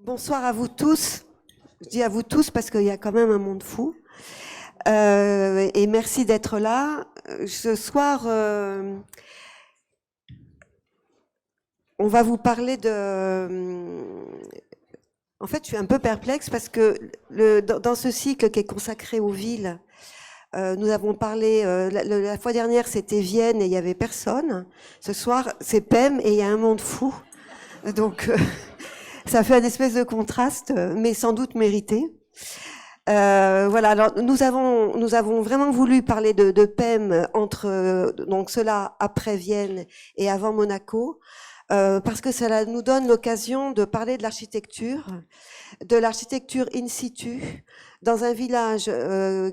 Bonsoir à vous tous. Je dis à vous tous parce qu'il y a quand même un monde fou. Et merci d'être là. Ce soir, on va vous parler de... En fait, je suis un peu perplexe parce que dans ce cycle qui est consacré aux villes, nous avons parlé, la fois dernière, c'était Vienne et il n'y avait personne. Ce soir, c'est Pem et il y a un monde fou. Donc... ça fait une espèce de contraste, mais sans doute mérité. Voilà. Alors nous avons vraiment voulu parler de Pem entre donc cela après Vienne et avant Monaco, parce que cela nous donne l'occasion de parler de l'architecture in situ, dans un village de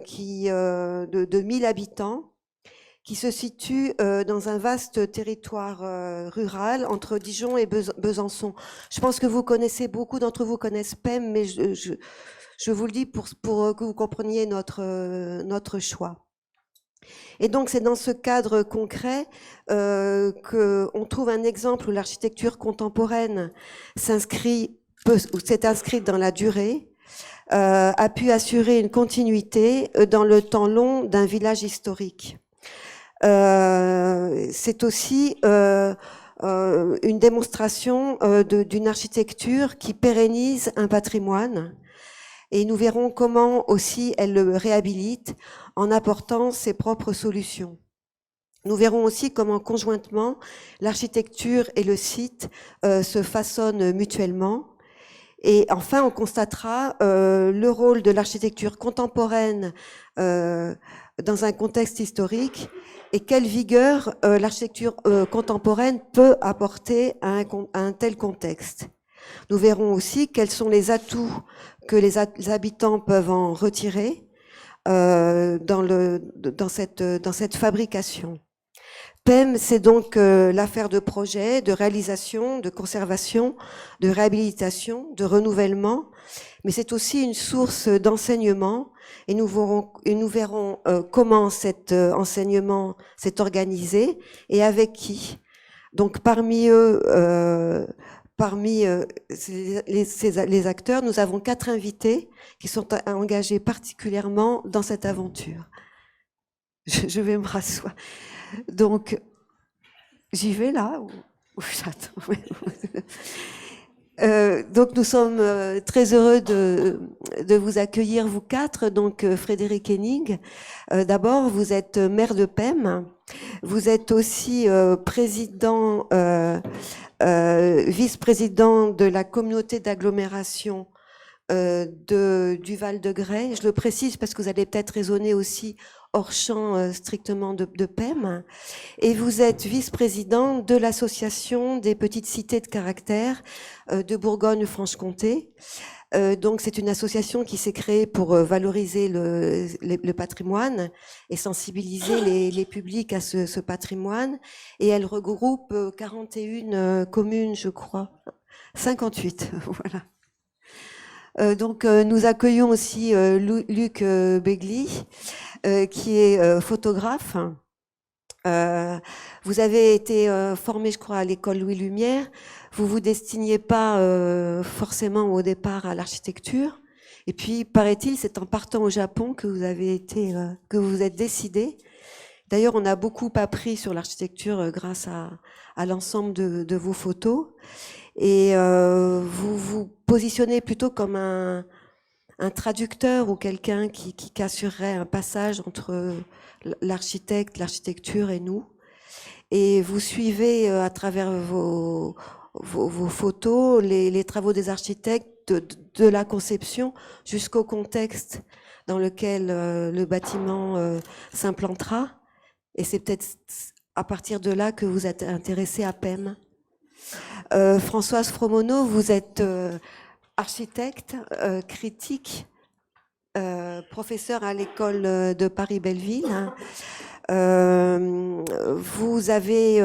1000 habitants, qui se situe dans un vaste territoire rural entre Dijon et Besançon. Je pense que beaucoup d'entre vous connaissent Pem, mais je vous le dis pour que vous compreniez notre choix. Et donc c'est dans ce cadre concret qu'on trouve un exemple où l'architecture contemporaine s'est inscrite dans la durée, a pu assurer une continuité dans le temps long d'un village historique. C'est aussi une démonstration d'une architecture qui pérennise un patrimoine, et nous verrons comment aussi elle le réhabilite en apportant ses propres solutions. Nous verrons aussi comment conjointement l'architecture et le site se façonnent mutuellement. Et enfin, on constatera le rôle de l'architecture contemporaine dans un contexte historique et quelle vigueur l'architecture contemporaine peut apporter à un tel contexte. Nous verrons aussi quels sont les atouts que les habitants peuvent en retirer dans cette fabrication. Pem, c'est donc l'affaire de projets, de réalisation, de conservation, de réhabilitation, de renouvellement, mais c'est aussi une source d'enseignement, et nous verrons comment cet enseignement s'est organisé et avec qui. Donc parmi les acteurs, nous avons 4 invités qui sont engagés particulièrement dans cette aventure. Je vais me rasseoir. Donc, j'y vais là ou j'attends. Donc, nous sommes très heureux de vous accueillir, vous 4. Donc, Frédéric Hennig, d'abord, vous êtes maire de Pem. Vous êtes aussi vice-président de la communauté d'agglomération du Val-de-Grès. Je le précise parce que vous allez peut-être raisonner aussi hors champ strictement de Pem. Et vous êtes vice-président de l'association des petites cités de caractère de Bourgogne-Franche-Comté. Donc c'est une association qui s'est créée pour valoriser le patrimoine et sensibiliser les publics à ce patrimoine. Et elle regroupe 41 communes, je crois. 58, voilà. Donc nous accueillons aussi Luc Begli, qui est photographe. Vous avez été formé, je crois, à l'école Louis Lumière. Vous vous destiniez pas forcément au départ à l'architecture. Et puis, paraît-il, c'est en partant au Japon que vous vous êtes décidé. D'ailleurs, on a beaucoup appris sur l'architecture grâce à l'ensemble de vos photos. Et vous vous positionnez plutôt comme un traducteur ou quelqu'un qui assurerait un passage entre l'architecture et nous. Et vous suivez à travers vos photos les travaux des architectes de la conception jusqu'au contexte dans lequel le bâtiment s'implantera. Et c'est peut-être à partir de là que vous êtes intéressé à Pem. Françoise Fromono, vous êtes architecte, critique, professeur à l'école de Paris-Belleville. Vous avez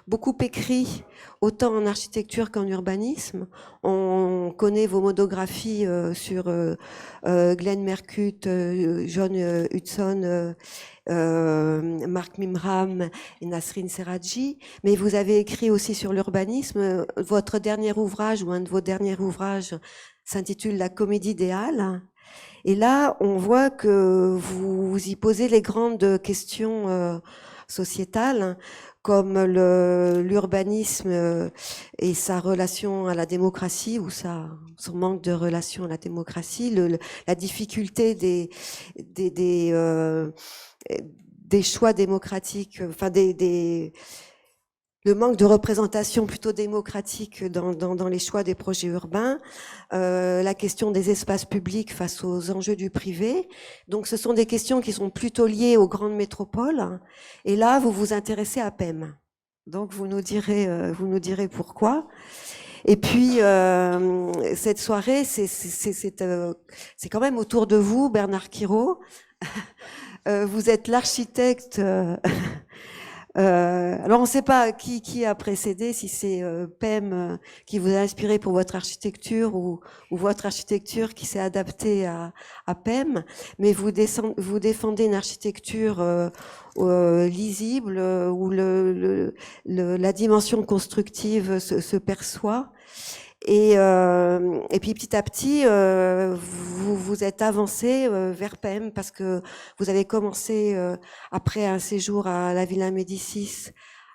beaucoup écrit, autant en architecture qu'en urbanisme. On connaît vos monographies sur Glenn Merkut, John Hudson, Mark Mimram et Nasrin Serradji, mais vous avez écrit aussi sur l'urbanisme. Votre dernier ouvrage, ou un de vos derniers ouvrages, s'intitule La comédie idéale. Et là, on voit que vous y posez les grandes questions sociétales, comme l'urbanisme et sa relation à la démocratie, ou son manque de relation à la démocratie, la difficulté des choix démocratiques, enfin le manque de représentation plutôt démocratique dans les choix des projets urbains, la question des espaces publics face aux enjeux du privé. Donc ce sont des questions qui sont plutôt liées aux grandes métropoles. Et là, vous vous intéressez à PEM. Donc vous nous direz pourquoi. Et puis cette soirée, c'est quand même autour de vous, Bernard Quirault. Vous êtes l'architecte. Alors on ne sait pas qui a précédé, si c'est PEM qui vous a inspiré pour votre architecture ou votre architecture qui s'est adaptée à PEM, mais vous défendez une architecture lisible où la dimension constructive se perçoit. Et puis petit à petit, vous êtes avancé vers PEM parce que vous avez commencé, après un séjour à la Villa Médicis,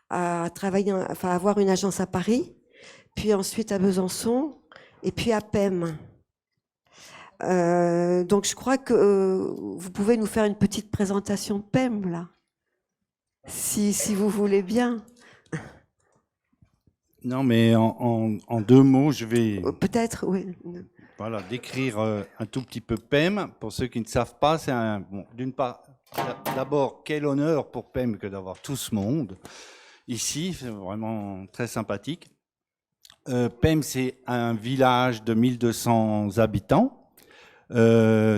à travailler, enfin à avoir une agence à Paris, puis ensuite à Besançon, et puis à PEM. Donc je crois que vous pouvez nous faire une petite présentation de PEM, là, si vous voulez bien. Non, mais en deux mots, je vais peut-être, oui. Voilà, décrire un tout petit peu PEM. Pour ceux qui ne savent pas, c'est d'une part, d'abord, quel honneur pour PEM que d'avoir tout ce monde ici, c'est vraiment très sympathique. PEM, c'est un village de 1200 habitants,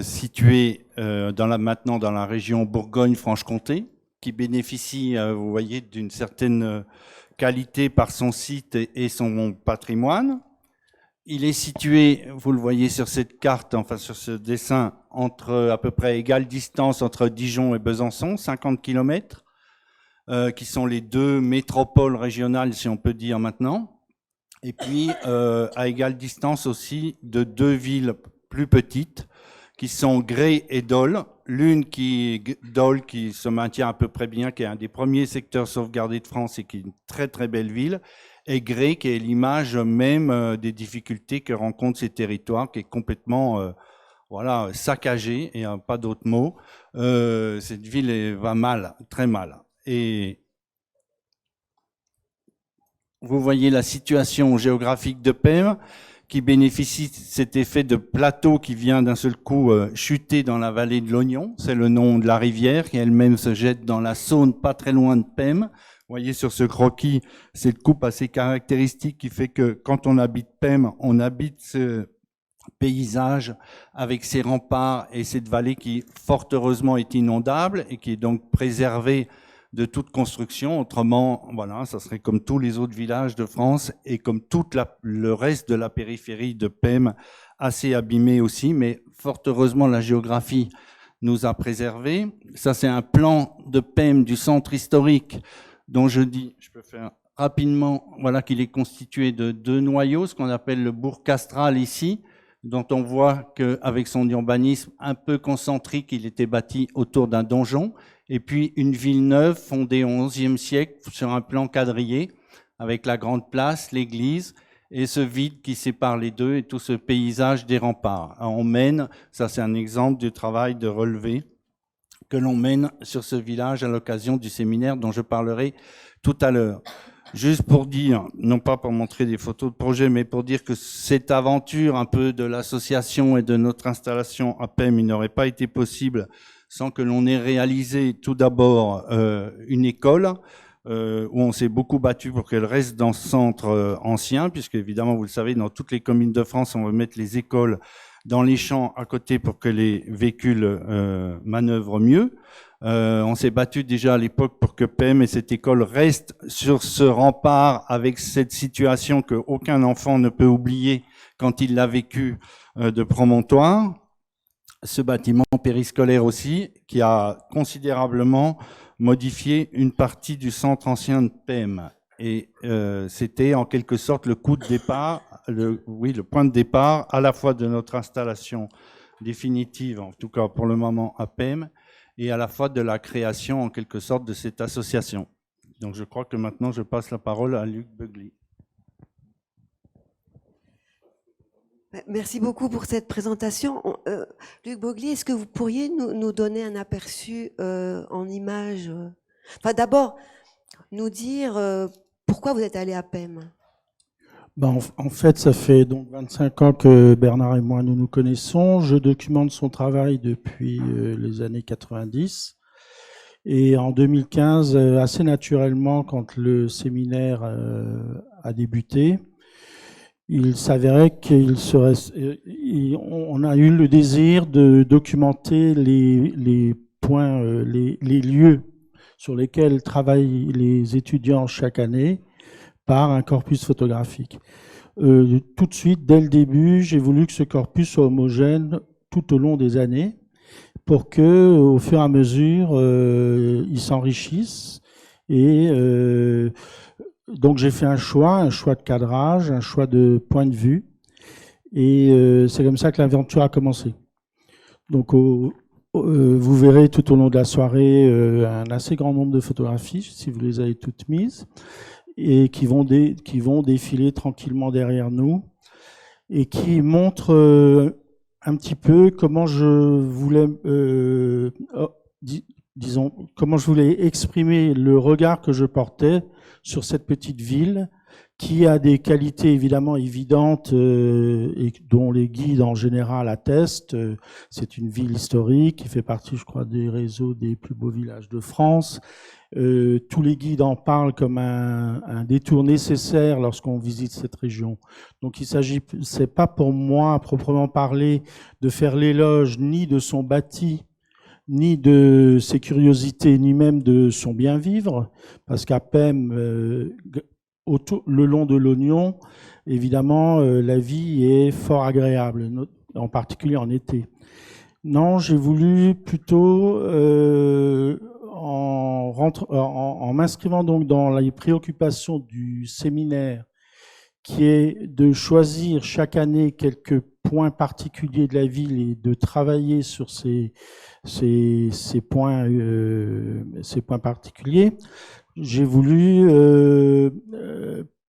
situé maintenant dans la région Bourgogne-Franche-Comté, qui bénéficie, vous voyez, d'une certaine qualité par son site et son patrimoine. Il est situé, vous le voyez sur cette carte, enfin sur ce dessin, entre à peu près égale distance entre Dijon et Besançon, 50 km, qui sont les deux métropoles régionales, si on peut dire maintenant. Et puis, à égale distance aussi de deux villes plus petites, qui sont Gré et Dole. L'une Dole, qui se maintient à peu près bien, qui est un des premiers secteurs sauvegardés de France et qui est une très très belle ville, et Gré, qui est l'image même des difficultés que rencontrent ces territoires, qui est complètement voilà, saccagée, et pas d'autre mot. Cette ville va mal, très mal. Et vous voyez la situation géographique de PEM, qui bénéficie de cet effet de plateau qui vient d'un seul coup chuter dans la vallée de l'Ognon. C'est le nom de la rivière qui elle-même se jette dans la Saône, pas très loin de PEM. Vous voyez sur ce croquis cette coupe assez caractéristique qui fait que quand on habite PEM, on habite ce paysage avec ses remparts et cette vallée qui, fort heureusement, est inondable et qui est donc préservée de toute construction. Autrement, voilà, ça serait comme tous les autres villages de France et comme tout le reste de la périphérie de PEM, assez abîmé aussi, mais fort heureusement, la géographie nous a préservé. Ça, c'est un plan de PEM du centre historique dont je peux faire rapidement, voilà, qu'il est constitué de deux noyaux, ce qu'on appelle le bourg castral ici, dont on voit qu'avec son urbanisme un peu concentrique, il était bâti autour d'un donjon, et puis une ville neuve fondée au XIe siècle sur un plan quadrillé, avec la grande place, l'église, et ce vide qui sépare les deux, et tout ce paysage des remparts. On mène, ça c'est un exemple du travail de relevé que l'on mène sur ce village à l'occasion du séminaire dont je parlerai tout à l'heure. Juste pour dire, non pas pour montrer des photos de projet, mais pour dire que cette aventure un peu de l'association et de notre installation à PEM, il n'aurait pas été possible sans que l'on ait réalisé tout d'abord une école où on s'est beaucoup battu pour qu'elle reste dans ce centre ancien, puisque évidemment, vous le savez, dans toutes les communes de France, on veut mettre les écoles dans les champs à côté pour que les véhicules manœuvrent mieux. On s'est battu déjà à l'époque pour que PEM et cette école restent sur ce rempart avec cette situation qu'aucun enfant ne peut oublier quand il l'a vécu de promontoire. Ce bâtiment périscolaire aussi, qui a considérablement modifié une partie du centre ancien de PEM. Et c'était en quelque sorte le coup de départ, le point de départ à la fois de notre installation définitive, en tout cas pour le moment à PEM, et à la fois de la création en quelque sorte de cette association. Donc je crois que maintenant je passe la parole à Luc Beugly. Merci beaucoup pour cette présentation. Luc Beugly, est-ce que vous pourriez nous donner un aperçu en images Enfin, d'abord, nous dire pourquoi vous êtes allé à PEM. En fait, ça fait donc 25 ans que Bernard et moi nous connaissons. Je documente son travail depuis les années 90. Et en 2015, assez naturellement, quand le séminaire a débuté, il s'avérait on a eu le désir de documenter les points, les lieux sur lesquels travaillent les étudiants chaque année par un corpus photographique. Tout de suite, dès le début, j'ai voulu que ce corpus soit homogène tout au long des années pour que, au fur et à mesure, il s'enrichisse. Et donc, j'ai fait un choix de cadrage, un choix de point de vue. Et c'est comme ça que l'aventure a commencé. Donc, vous verrez tout au long de la soirée un assez grand nombre de photographies, si vous les avez toutes mises, et qui vont défiler tranquillement derrière nous et qui montrent un petit peu comment je voulais, comment je voulais exprimer le regard que je portais sur cette petite ville qui a des qualités évidemment évidentes et dont les guides en général attestent. C'est une ville historique qui fait partie, je crois, des réseaux des plus beaux villages de France. Tous les guides en parlent comme un détour nécessaire lorsqu'on visite cette région. Donc c'est pas pour moi à proprement parler de faire l'éloge ni de son bâti, ni de ses curiosités, ni même de son bien vivre, parce qu'à PEM, le long de l'Ognon, évidemment, la vie est fort agréable, en particulier en été. Non, j'ai voulu plutôt, en m'inscrivant donc dans les préoccupations du séminaire, qui est de choisir chaque année quelques points particuliers de la ville et de travailler sur ces points particuliers. J'ai voulu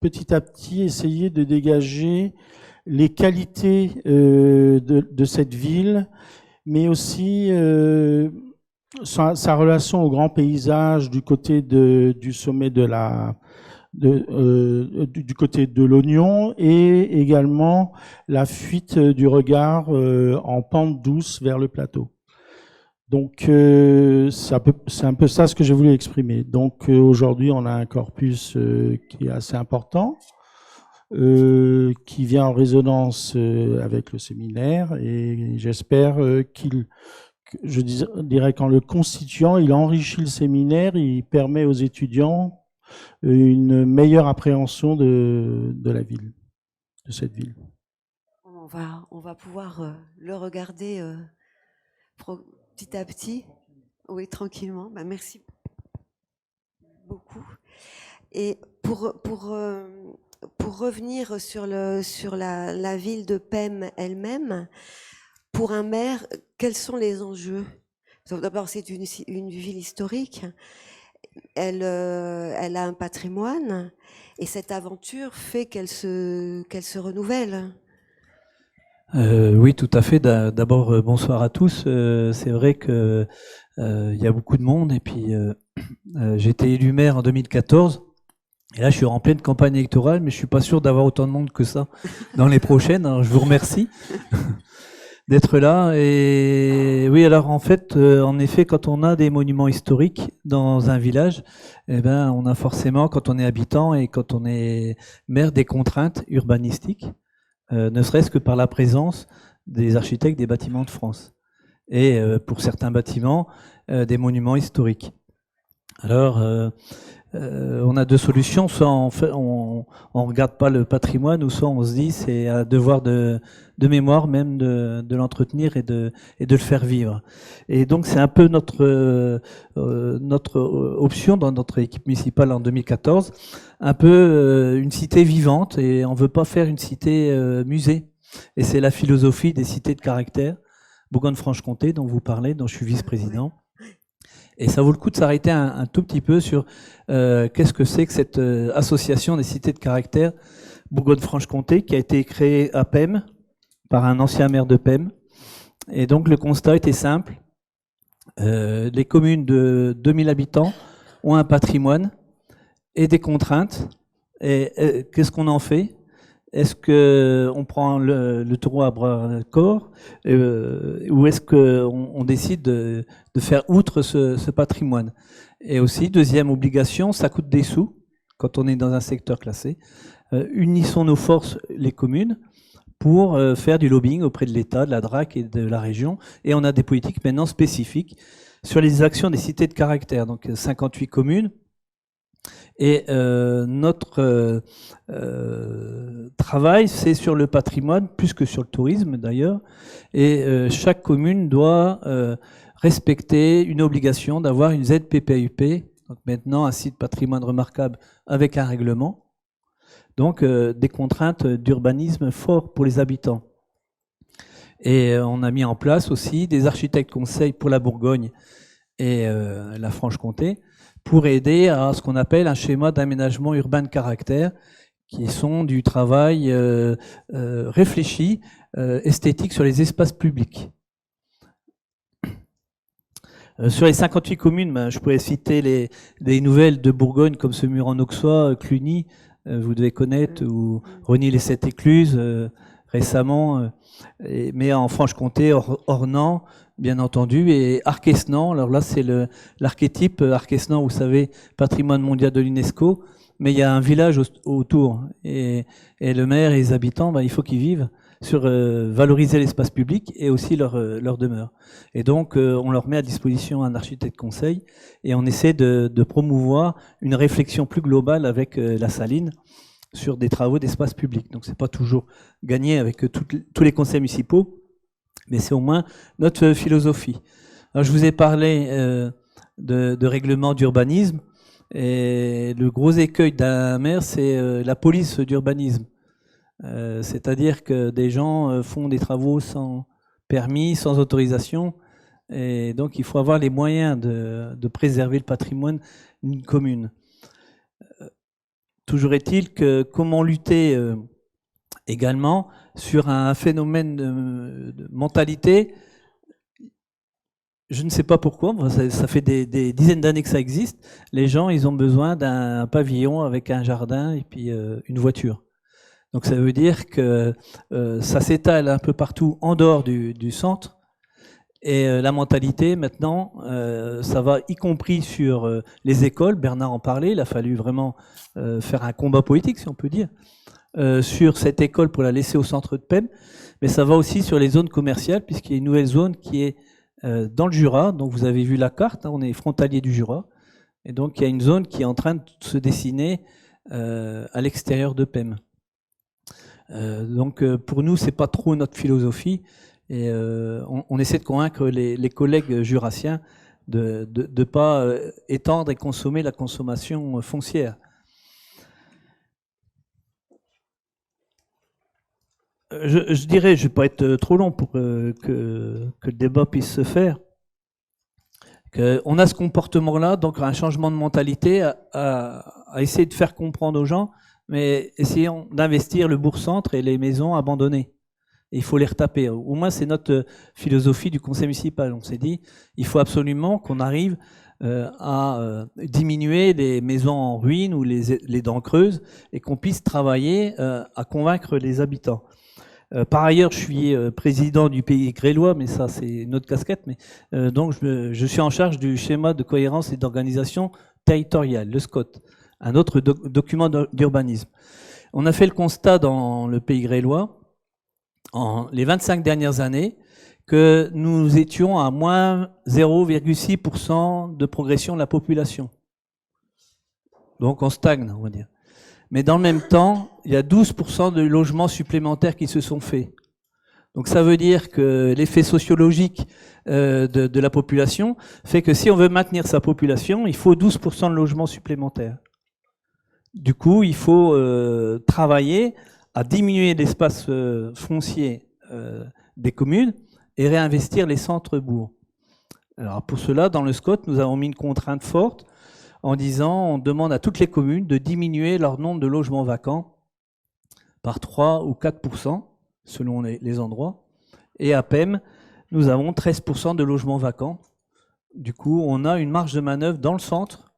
petit à petit essayer de dégager les qualités de cette ville, mais aussi sa relation au grand paysage du côté du sommet du côté de l'Ognon, et également la fuite du regard en pente douce vers le plateau. Donc c'est un peu ça ce que j'ai voulu exprimer. Donc aujourd'hui on a un corpus qui est assez important, qui vient en résonance avec le séminaire, et j'espère je dirais qu'en le constituant, il enrichit le séminaire, il permet aux étudiants une meilleure appréhension de la ville, de cette ville. On va pouvoir le regarder petit à petit, oui, tranquillement. Merci beaucoup. Et pour revenir sur la ville de PEM elle-même, pour un maire, quels sont les enjeux? D'abord, c'est une ville historique. Elle a un patrimoine, et cette aventure fait qu'elle se renouvelle. Oui, tout à fait. D'abord, bonsoir à tous. C'est vrai que il y a beaucoup de monde, et puis j'ai été élu maire en 2014. Et là, je suis en pleine campagne électorale, mais je suis pas sûr d'avoir autant de monde que ça dans les prochaines. Alors, je vous remercie d'être là. Et oui, alors en fait, en effet, quand on a des monuments historiques dans un village, eh ben, on a forcément, quand on est habitant et quand on est maire, des contraintes urbanistiques, ne serait-ce que par la présence des architectes des bâtiments de France. Et pour certains bâtiments, des monuments historiques. Alors, on a deux solutions. Soit on regarde pas le patrimoine, ou soit on se dit c'est un devoir de mémoire même de l'entretenir et de le faire vivre. Et donc c'est un peu notre option dans notre équipe municipale en 2014, un peu une cité vivante, et on veut pas faire une cité musée. Et c'est la philosophie des cités de caractère, Bourgogne-Franche-Comté, dont vous parlez, dont je suis vice-président. Et ça vaut le coup de s'arrêter un tout petit peu sur qu'est-ce que c'est que cette association des cités de caractère Bourgogne-Franche-Comté, qui a été créée à Pem par un ancien maire de Pem. Et donc le constat était simple. Les communes de 2000 habitants ont un patrimoine et des contraintes. Et qu'est-ce qu'on en fait ? Est-ce qu'on prend le taureau à bras-le-corps ou est-ce qu'on décide de faire outre ce patrimoine? Et aussi, deuxième obligation, ça coûte des sous quand on est dans un secteur classé. Unissons nos forces, les communes, pour faire du lobbying auprès de l'État, de la DRAC et de la région. Et on a des politiques maintenant spécifiques sur les actions des cités de caractère. Donc 58 communes. Et notre travail, c'est sur le patrimoine, plus que sur le tourisme d'ailleurs. Et chaque commune doit respecter une obligation d'avoir une ZPPUP, donc maintenant un site patrimoine remarquable avec un règlement. Donc des contraintes d'urbanisme forts pour les habitants. Et on a mis en place aussi des architectes conseils pour la Bourgogne et la Franche-Comté, pour aider à ce qu'on appelle un schéma d'aménagement urbain de caractère, qui sont du travail réfléchi, esthétique sur les espaces publics. Sur les 58 communes, je pourrais citer des nouvelles de Bourgogne, comme ce mur en Auxois, Cluny, vous devez connaître, ou Rosny-les-Sept-Écluses, récemment, mais en Franche-Comté, Ornans, bien entendu, et Arquesnan. Alors là, c'est l'archétype Arquesnan, vous savez, patrimoine mondial de l'UNESCO, mais il y a un village autour, et le maire et les habitants, il faut qu'ils vivent sur valoriser l'espace public et aussi leur demeure. Et donc, on leur met à disposition un architecte conseil, et on essaie de promouvoir une réflexion plus globale avec la Saline sur des travaux d'espace public. Donc, c'est pas toujours gagné avec tous les conseils municipaux, mais c'est au moins notre philosophie. Alors, je vous ai parlé de règlement d'urbanisme, et le gros écueil d'un maire, c'est la police d'urbanisme. C'est-à-dire que des gens font des travaux sans permis, sans autorisation, et donc il faut avoir les moyens de préserver le patrimoine d'une commune. Toujours est-il que comment lutter également sur un phénomène de mentalité. Je ne sais pas pourquoi, ça fait des dizaines d'années que ça existe. Les gens, ils ont besoin d'un pavillon avec un jardin et puis une voiture. Donc ça veut dire que ça s'étale un peu partout en dehors du centre. Et la mentalité, maintenant, ça va y compris sur les écoles. Bernard en parlait, il a fallu vraiment faire un combat politique, si on peut dire, sur cette école pour la laisser au centre de Pem. Mais ça va aussi sur les zones commerciales, puisqu'il y a une nouvelle zone qui est dans le Jura. Donc vous avez vu la carte, hein, on est frontalier du Jura. Et donc il y a une zone qui est en train de se dessiner à l'extérieur de Pem. Donc pour nous, c'est pas trop notre philosophie. Et on essaie de convaincre les collègues jurassiens de ne pas étendre et consommer la consommation foncière. Je dirais, je ne vais pas être trop long pour que le débat puisse se faire, qu'on a ce comportement-là, donc un changement de mentalité à essayer de faire comprendre aux gens, mais essayons d'investir le bourg-centre et les maisons abandonnées. Et il faut les retaper. Au moins, c'est notre philosophie du conseil municipal. On s'est dit, il faut absolument qu'on arrive à diminuer les maisons en ruine ou les dents creuses et qu'on puisse travailler à convaincre les habitants. Par ailleurs, je suis président du Pays Grélois, mais ça, c'est une autre casquette. Mais, donc, je suis en charge du schéma de cohérence et d'organisation territoriale, le SCOT, un autre document d'urbanisme. On a fait le constat dans le Pays Grélois les 25 dernières années, que nous étions à moins 0,6% de progression de la population. Donc on stagne, on va dire. Mais dans le même temps, il y a 12% de logements supplémentaires qui se sont faits. Donc ça veut dire que l'effet sociologique de la population fait que si on veut maintenir sa population, il faut 12% de logements supplémentaires. Du coup, il faut travailler à diminuer l'espace foncier des communes et réinvestir les centres-bourgs. Alors pour cela, dans le SCOT, nous avons mis une contrainte forte en disant on demande à toutes les communes de diminuer leur nombre de logements vacants par 3 ou 4% selon les endroits. Et à PEM, nous avons 13% de logements vacants. Du coup, on a une marge de manœuvre dans le centre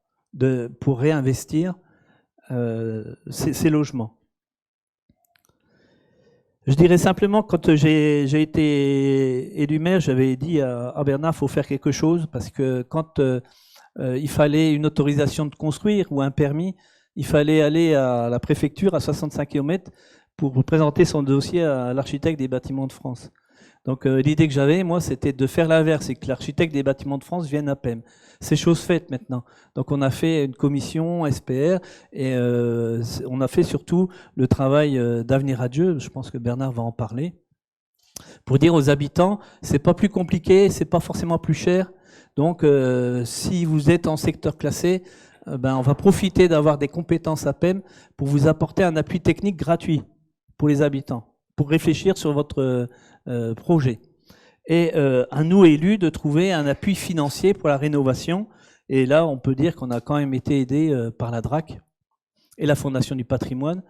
pour réinvestir ces logements. Je dirais simplement, quand j'ai été élu maire, j'avais dit à Bernard, il faut faire quelque chose, parce que quand il fallait une autorisation de construire ou un permis, il fallait aller à la préfecture à 65 km pour présenter son dossier à l'architecte des bâtiments de France. Donc l'idée que j'avais, moi, c'était de faire l'inverse, c'est que l'architecte des bâtiments de France vienne à PEM. C'est chose faite maintenant. Donc on a fait une commission SPR et on a fait surtout le travail d'avenir à Dieu, je pense que Bernard va en parler, pour dire aux habitants, c'est pas plus compliqué, c'est pas forcément plus cher. Donc si vous êtes en secteur classé, on va profiter d'avoir des compétences à PEM pour vous apporter un appui technique gratuit pour les habitants, pour réfléchir sur votre projet. Et à nous élus de trouver un appui financier pour la rénovation. Et là, on peut dire qu'on a quand même été aidé par la DRAC et la Fondation du patrimoine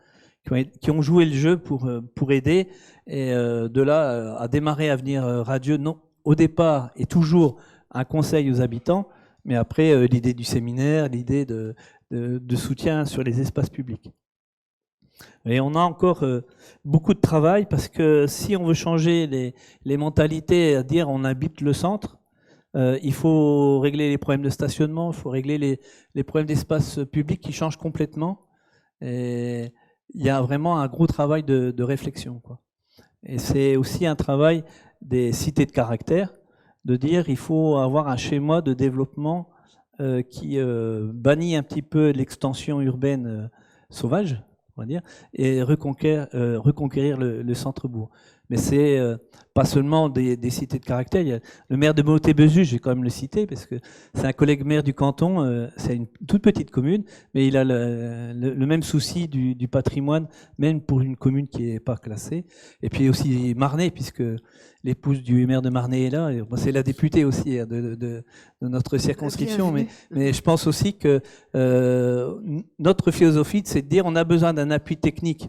qui ont joué le jeu pour aider. Et de là à démarrer Avenir Radieux, non, au départ et toujours un conseil aux habitants, mais après l'idée du séminaire, l'idée de soutien sur les espaces publics. Et on a encore beaucoup de travail parce que si on veut changer les mentalités, à dire on habite le centre, il faut régler les problèmes de stationnement, il faut régler les problèmes d'espace public qui changent complètement. Et il y a vraiment un gros travail de réflexion, quoi. Et c'est aussi un travail des cités de caractère, de dire il faut avoir un schéma de développement qui bannit un petit peu l'extension urbaine sauvage, on va dire, et reconquérir le centre-bourg. Mais c'est pas seulement des cités de caractère. Il y a le maire de Montébézu, je vais quand même le citer, parce que c'est un collègue maire du canton, c'est une toute petite commune, mais il a le même souci du patrimoine, même pour une commune qui n'est pas classée. Et puis aussi Marnay, puisque l'épouse du maire de Marnay est là, c'est la députée aussi de notre circonscription, mais je pense aussi que notre philosophie, c'est de dire on a besoin d'un appui technique.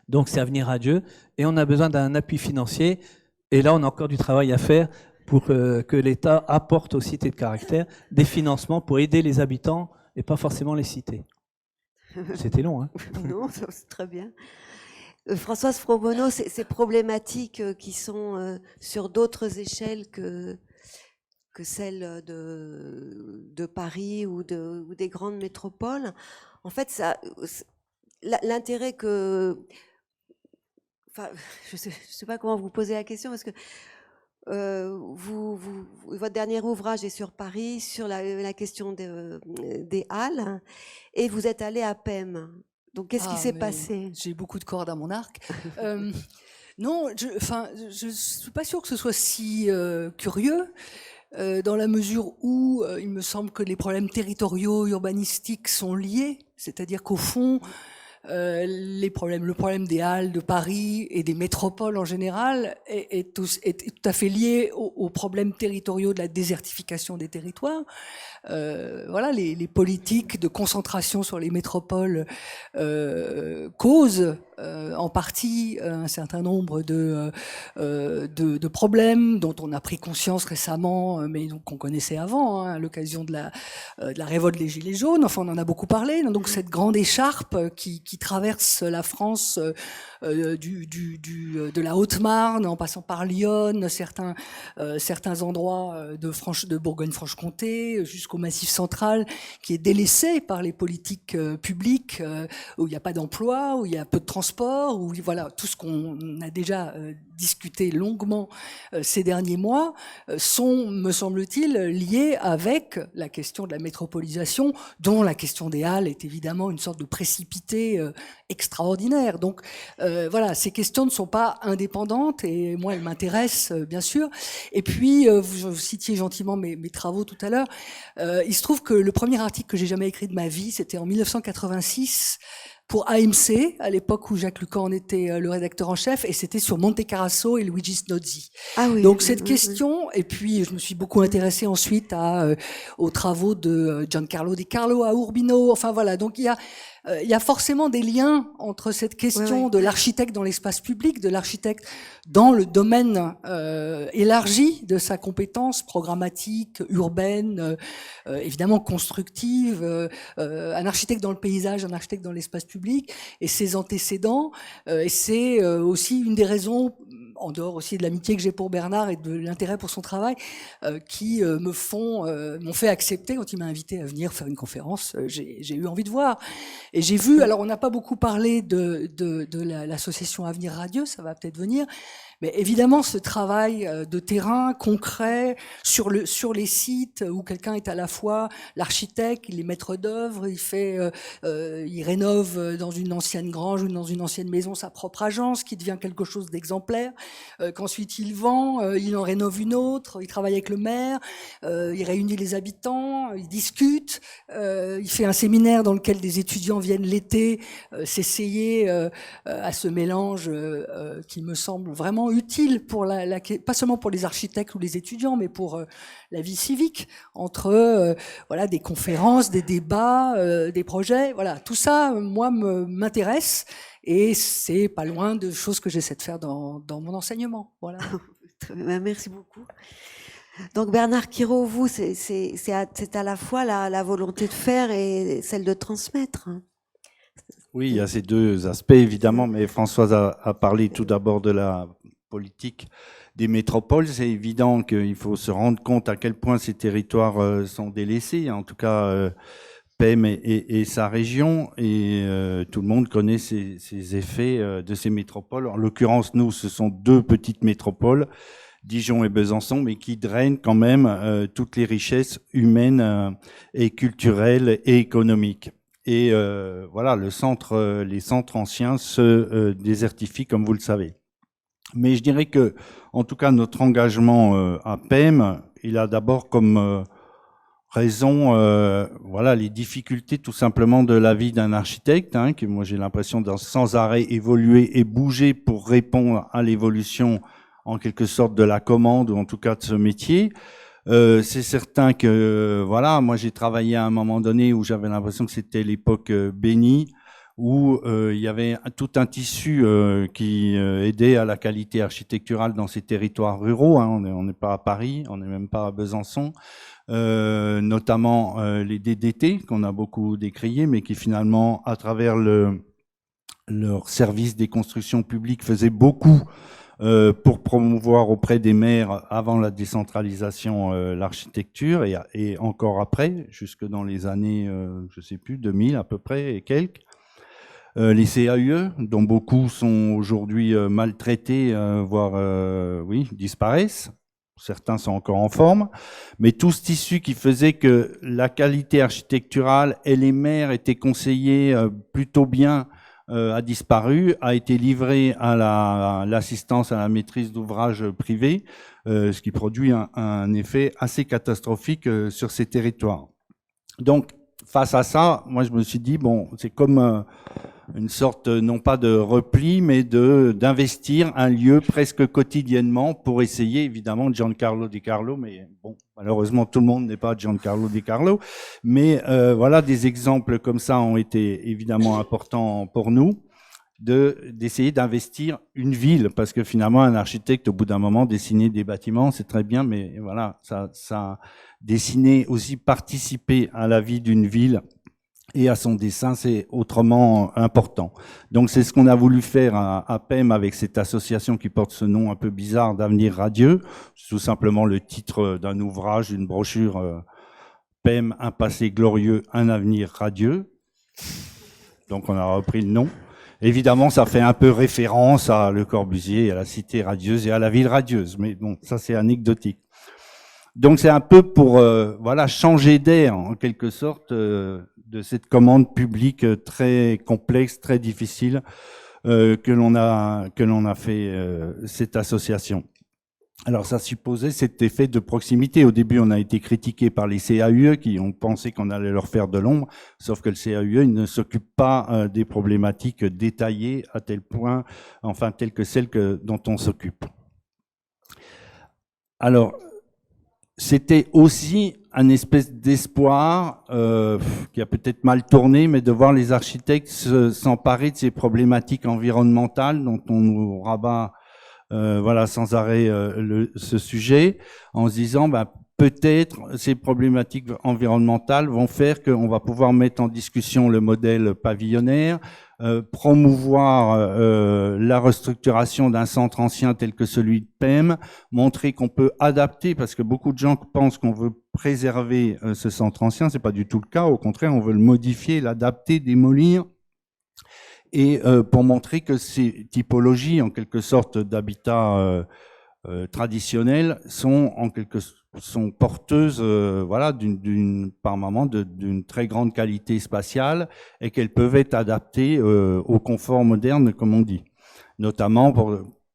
Donc c'est Avenir à Dieu, et on a besoin d'un appui financier, et là on a encore du travail à faire pour que l'État apporte aux cités de caractère des financements pour aider les habitants et pas forcément les cités. C'était long, hein? Non, c'est très bien. Françoise Frobono, ces problématiques qui sont sur d'autres échelles que celles de Paris ou des grandes métropoles, en fait, l'intérêt que... Enfin, je sais pas comment vous poser la question, parce que votre dernier ouvrage est sur Paris, sur la question des halles, et vous êtes allé à PEM. Donc, qu'est-ce qui s'est passé? J'ai beaucoup de cordes à mon arc. Non, je suis pas sûre que ce soit si curieux, dans la mesure où il me semble que les problèmes territoriaux, urbanistiques sont liés, c'est-à-dire qu'au fond, le problème des halles de Paris et des métropoles en général est tout à fait lié aux problèmes territoriaux de la désertification des territoires. Voilà, les politiques de concentration sur les métropoles causent en partie un certain nombre de problèmes dont on a pris conscience récemment, mais qu'on connaissait avant, hein, à l'occasion de la révolte des Gilets jaunes. Enfin, on en a beaucoup parlé. Donc cette grande écharpe qui traverse la France de la Haute-Marne en passant par Lyon, certains endroits de Bourgogne-Franche-Comté jusqu'au Massif central, qui est délaissé par les politiques publiques, où il n'y a pas d'emploi, où il y a peu de transport, transports, ou voilà, tout ce qu'on a déjà discuté longuement ces derniers mois, sont, me semble-t-il, liés avec la question de la métropolisation, dont la question des halles est évidemment une sorte de précipité extraordinaire. Donc voilà, ces questions ne sont pas indépendantes, et moi, elles m'intéressent, bien sûr. Et puis, vous citiez gentiment mes travaux tout à l'heure. Il se trouve que le premier article que j'ai jamais écrit de ma vie, c'était en 1986, pour AMC, à l'époque où Jacques Lucan en était le rédacteur en chef, et c'était sur Monte Carasso et Luigi Snozzi. Ah oui. Donc cette question, et puis je me suis beaucoup intéressée ensuite aux travaux de Giancarlo Di Carlo à Urbino, enfin voilà, donc il y a forcément des liens entre cette question de l'architecte dans l'espace public, de l'architecte dans le domaine élargi de sa compétence programmatique, urbaine, évidemment constructive, un architecte dans le paysage, un architecte dans l'espace public, et ses antécédents. Et c'est aussi une des raisons, en dehors aussi de l'amitié que j'ai pour Bernard et de l'intérêt pour son travail, qui m'ont fait accepter, quand il m'a invité à venir faire une conférence, j'ai eu envie de voir. Et j'ai vu, alors on n'a pas beaucoup parlé de l'association Avenir Radieux, ça va peut-être venir, mais évidemment ce travail de terrain concret sur les sites où quelqu'un est à la fois l'architecte, il est maître d'œuvre, il rénove dans une ancienne grange ou dans une ancienne maison sa propre agence qui devient quelque chose d'exemplaire, qu'ensuite il vend, il en rénove une autre, il travaille avec le maire, il réunit les habitants, il discute, il fait un séminaire dans lequel des étudiants viennent l'été s'essayer à ce mélange qui me semble vraiment utile pour pas seulement pour les architectes ou les étudiants, mais pour la vie civique, entre voilà, des conférences, des débats, des projets. Voilà, tout ça, moi, m'intéresse, et c'est pas loin de choses que j'essaie de faire dans mon enseignement. Voilà. Très bien, merci beaucoup. Donc Bernard Quirault, vous, c'est à la fois la volonté de faire et celle de transmettre. Oui, il y a ces deux aspects, évidemment, mais Françoise a parlé tout d'abord de la politique des métropoles. C'est évident qu'il faut se rendre compte à quel point ces territoires sont délaissés, en tout cas PEM et sa région, et tout le monde connaît ces effets de ces métropoles. En l'occurrence, nous, ce sont deux petites métropoles, Dijon et Besançon, mais qui drainent quand même toutes les richesses humaines et culturelles et économiques. Et voilà, les centres anciens se désertifient, comme vous le savez. Mais je dirais que, en tout cas, notre engagement à PEM, il a d'abord comme raison, voilà, les difficultés tout simplement de la vie d'un architecte, hein, que moi j'ai l'impression de sans arrêt évoluer et bouger pour répondre à l'évolution, en quelque sorte, de la commande, ou en tout cas de ce métier. C'est certain que, voilà, moi j'ai travaillé à un moment donné où j'avais l'impression que c'était l'époque bénie, où il y avait tout un tissu qui aidait à la qualité architecturale dans ces territoires ruraux, hein. On n'est pas à Paris, on n'est même pas à Besançon, notamment les DDT qu'on a beaucoup décriés, mais qui finalement, à travers leur service des constructions publiques, faisaient beaucoup pour promouvoir auprès des maires, avant la décentralisation, l'architecture, et encore après, jusque dans les années, je sais plus, 2000 à peu près et quelques. Les CAUE, dont beaucoup sont aujourd'hui maltraités, voire oui, disparaissent. Certains sont encore en forme, mais tout ce tissu qui faisait que la qualité architecturale et les maires étaient conseillés plutôt bien a disparu, a été livré à l'assistance à la maîtrise d'ouvrage privée, ce qui produit un effet assez catastrophique sur ces territoires. Donc, face à ça, moi je me suis dit, bon, c'est comme une sorte, non pas de repli, mais d'investir un lieu presque quotidiennement pour essayer, évidemment, Giancarlo Di Carlo, mais bon, malheureusement, tout le monde n'est pas Giancarlo Di Carlo, mais voilà, des exemples comme ça ont été évidemment importants pour nous, d'essayer d'investir une ville, parce que finalement, un architecte, au bout d'un moment, dessiner des bâtiments, c'est très bien, mais voilà, ça dessiner aussi, participer à la vie d'une ville, et à son dessin, c'est autrement important. Donc c'est ce qu'on a voulu faire à PEM avec cette association qui porte ce nom un peu bizarre d'Avenir Radieux. C'est tout simplement le titre d'un ouvrage, d'une brochure, PEM, un passé glorieux, un avenir radieux. Donc on a repris le nom. Évidemment, ça fait un peu référence à Le Corbusier, à la cité radieuse et à la ville radieuse, mais bon, ça c'est anecdotique. Donc c'est un peu pour voilà, changer d'air en quelque sorte de cette commande publique très complexe, très difficile que l'on a fait cette association. Alors ça supposait cet effet de proximité. Au début, on a été critiqué par les CAUE qui ont pensé qu'on allait leur faire de l'ombre, sauf que le CAUE il ne s'occupe pas des problématiques détaillées à tel point, enfin telles que celles dont on s'occupe. Alors, c'était aussi un espèce d'espoir qui a peut-être mal tourné, mais de voir les architectes s'emparer de ces problématiques environnementales dont on nous rabat voilà, sans arrêt ce sujet, en se disant peut-être ces problématiques environnementales vont faire qu'on va pouvoir mettre en discussion le modèle pavillonnaire, promouvoir la restructuration d'un centre ancien tel que celui de PEM, montrer qu'on peut adapter, parce que beaucoup de gens pensent qu'on veut préserver ce centre ancien, c'est pas du tout le cas, au contraire, on veut le modifier, l'adapter, démolir, et pour montrer que ces typologies, en quelque sorte, d'habitat traditionnels sont porteuses, voilà, par moment d'une très grande qualité spatiale et qu'elles peuvent être adaptées au confort moderne, comme on dit. Notamment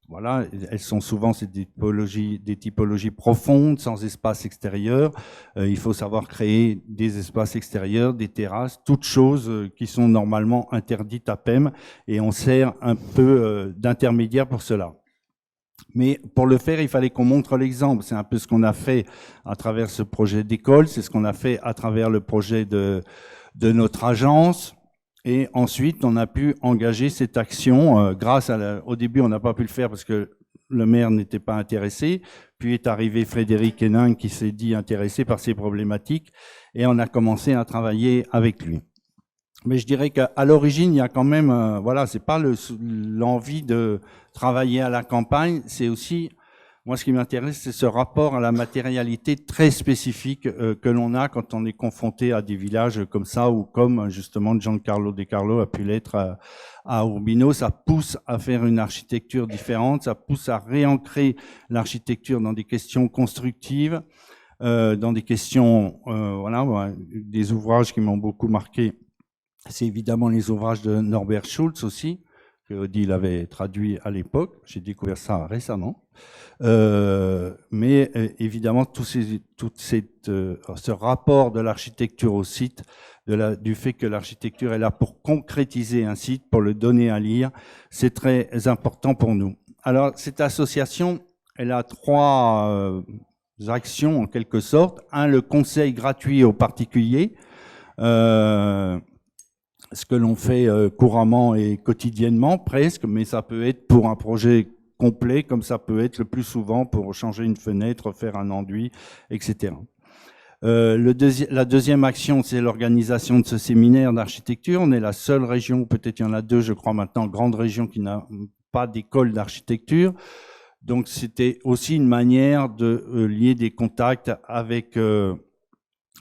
voilà, elles sont souvent des typologies profondes, sans espace extérieur. Il faut savoir créer des espaces extérieurs, des terrasses, toutes choses qui sont normalement interdites à PEM, et on sert un peu d'intermédiaire pour cela. Mais pour le faire, il fallait qu'on montre l'exemple. C'est un peu ce qu'on a fait à travers ce projet d'école, c'est ce qu'on a fait à travers le projet de notre agence. Et ensuite, on a pu engager cette action grâce au début, on n'a pas pu le faire parce que le maire n'était pas intéressé. Puis est arrivé Frédéric Hénin qui s'est dit intéressé par ces problématiques et on a commencé à travailler avec lui. Mais je dirais qu'à l'origine, il y a quand même, voilà, c'est pas l'envie de travailler à la campagne, c'est aussi, moi ce qui m'intéresse, c'est ce rapport à la matérialité très spécifique que l'on a quand on est confronté à des villages comme ça, ou comme justement Giancarlo De Carlo a pu l'être à Urbino. Ça pousse à faire une architecture différente, ça pousse à réancrer l'architecture dans des questions constructives, dans des questions, voilà, des ouvrages qui m'ont beaucoup marqué. C'est évidemment les ouvrages de Norbert Schulz aussi, que Odile avait traduit à l'époque. J'ai découvert ça récemment. Mais évidemment, ce rapport de l'architecture au site, du fait que l'architecture est là pour concrétiser un site, pour le donner à lire, c'est très important pour nous. Alors, cette association, elle a 3 actions en quelque sorte. Un, le conseil gratuit aux particuliers. Ce que l'on fait couramment et quotidiennement presque, mais ça peut être pour un projet complet, comme ça peut être le plus souvent pour changer une fenêtre, faire un enduit, etc. La deuxième action, c'est l'organisation de ce séminaire d'architecture. On est la seule région, peut-être il y en a 2, je crois maintenant, grande région qui n'a pas d'école d'architecture. Donc c'était aussi une manière de lier des contacts avec le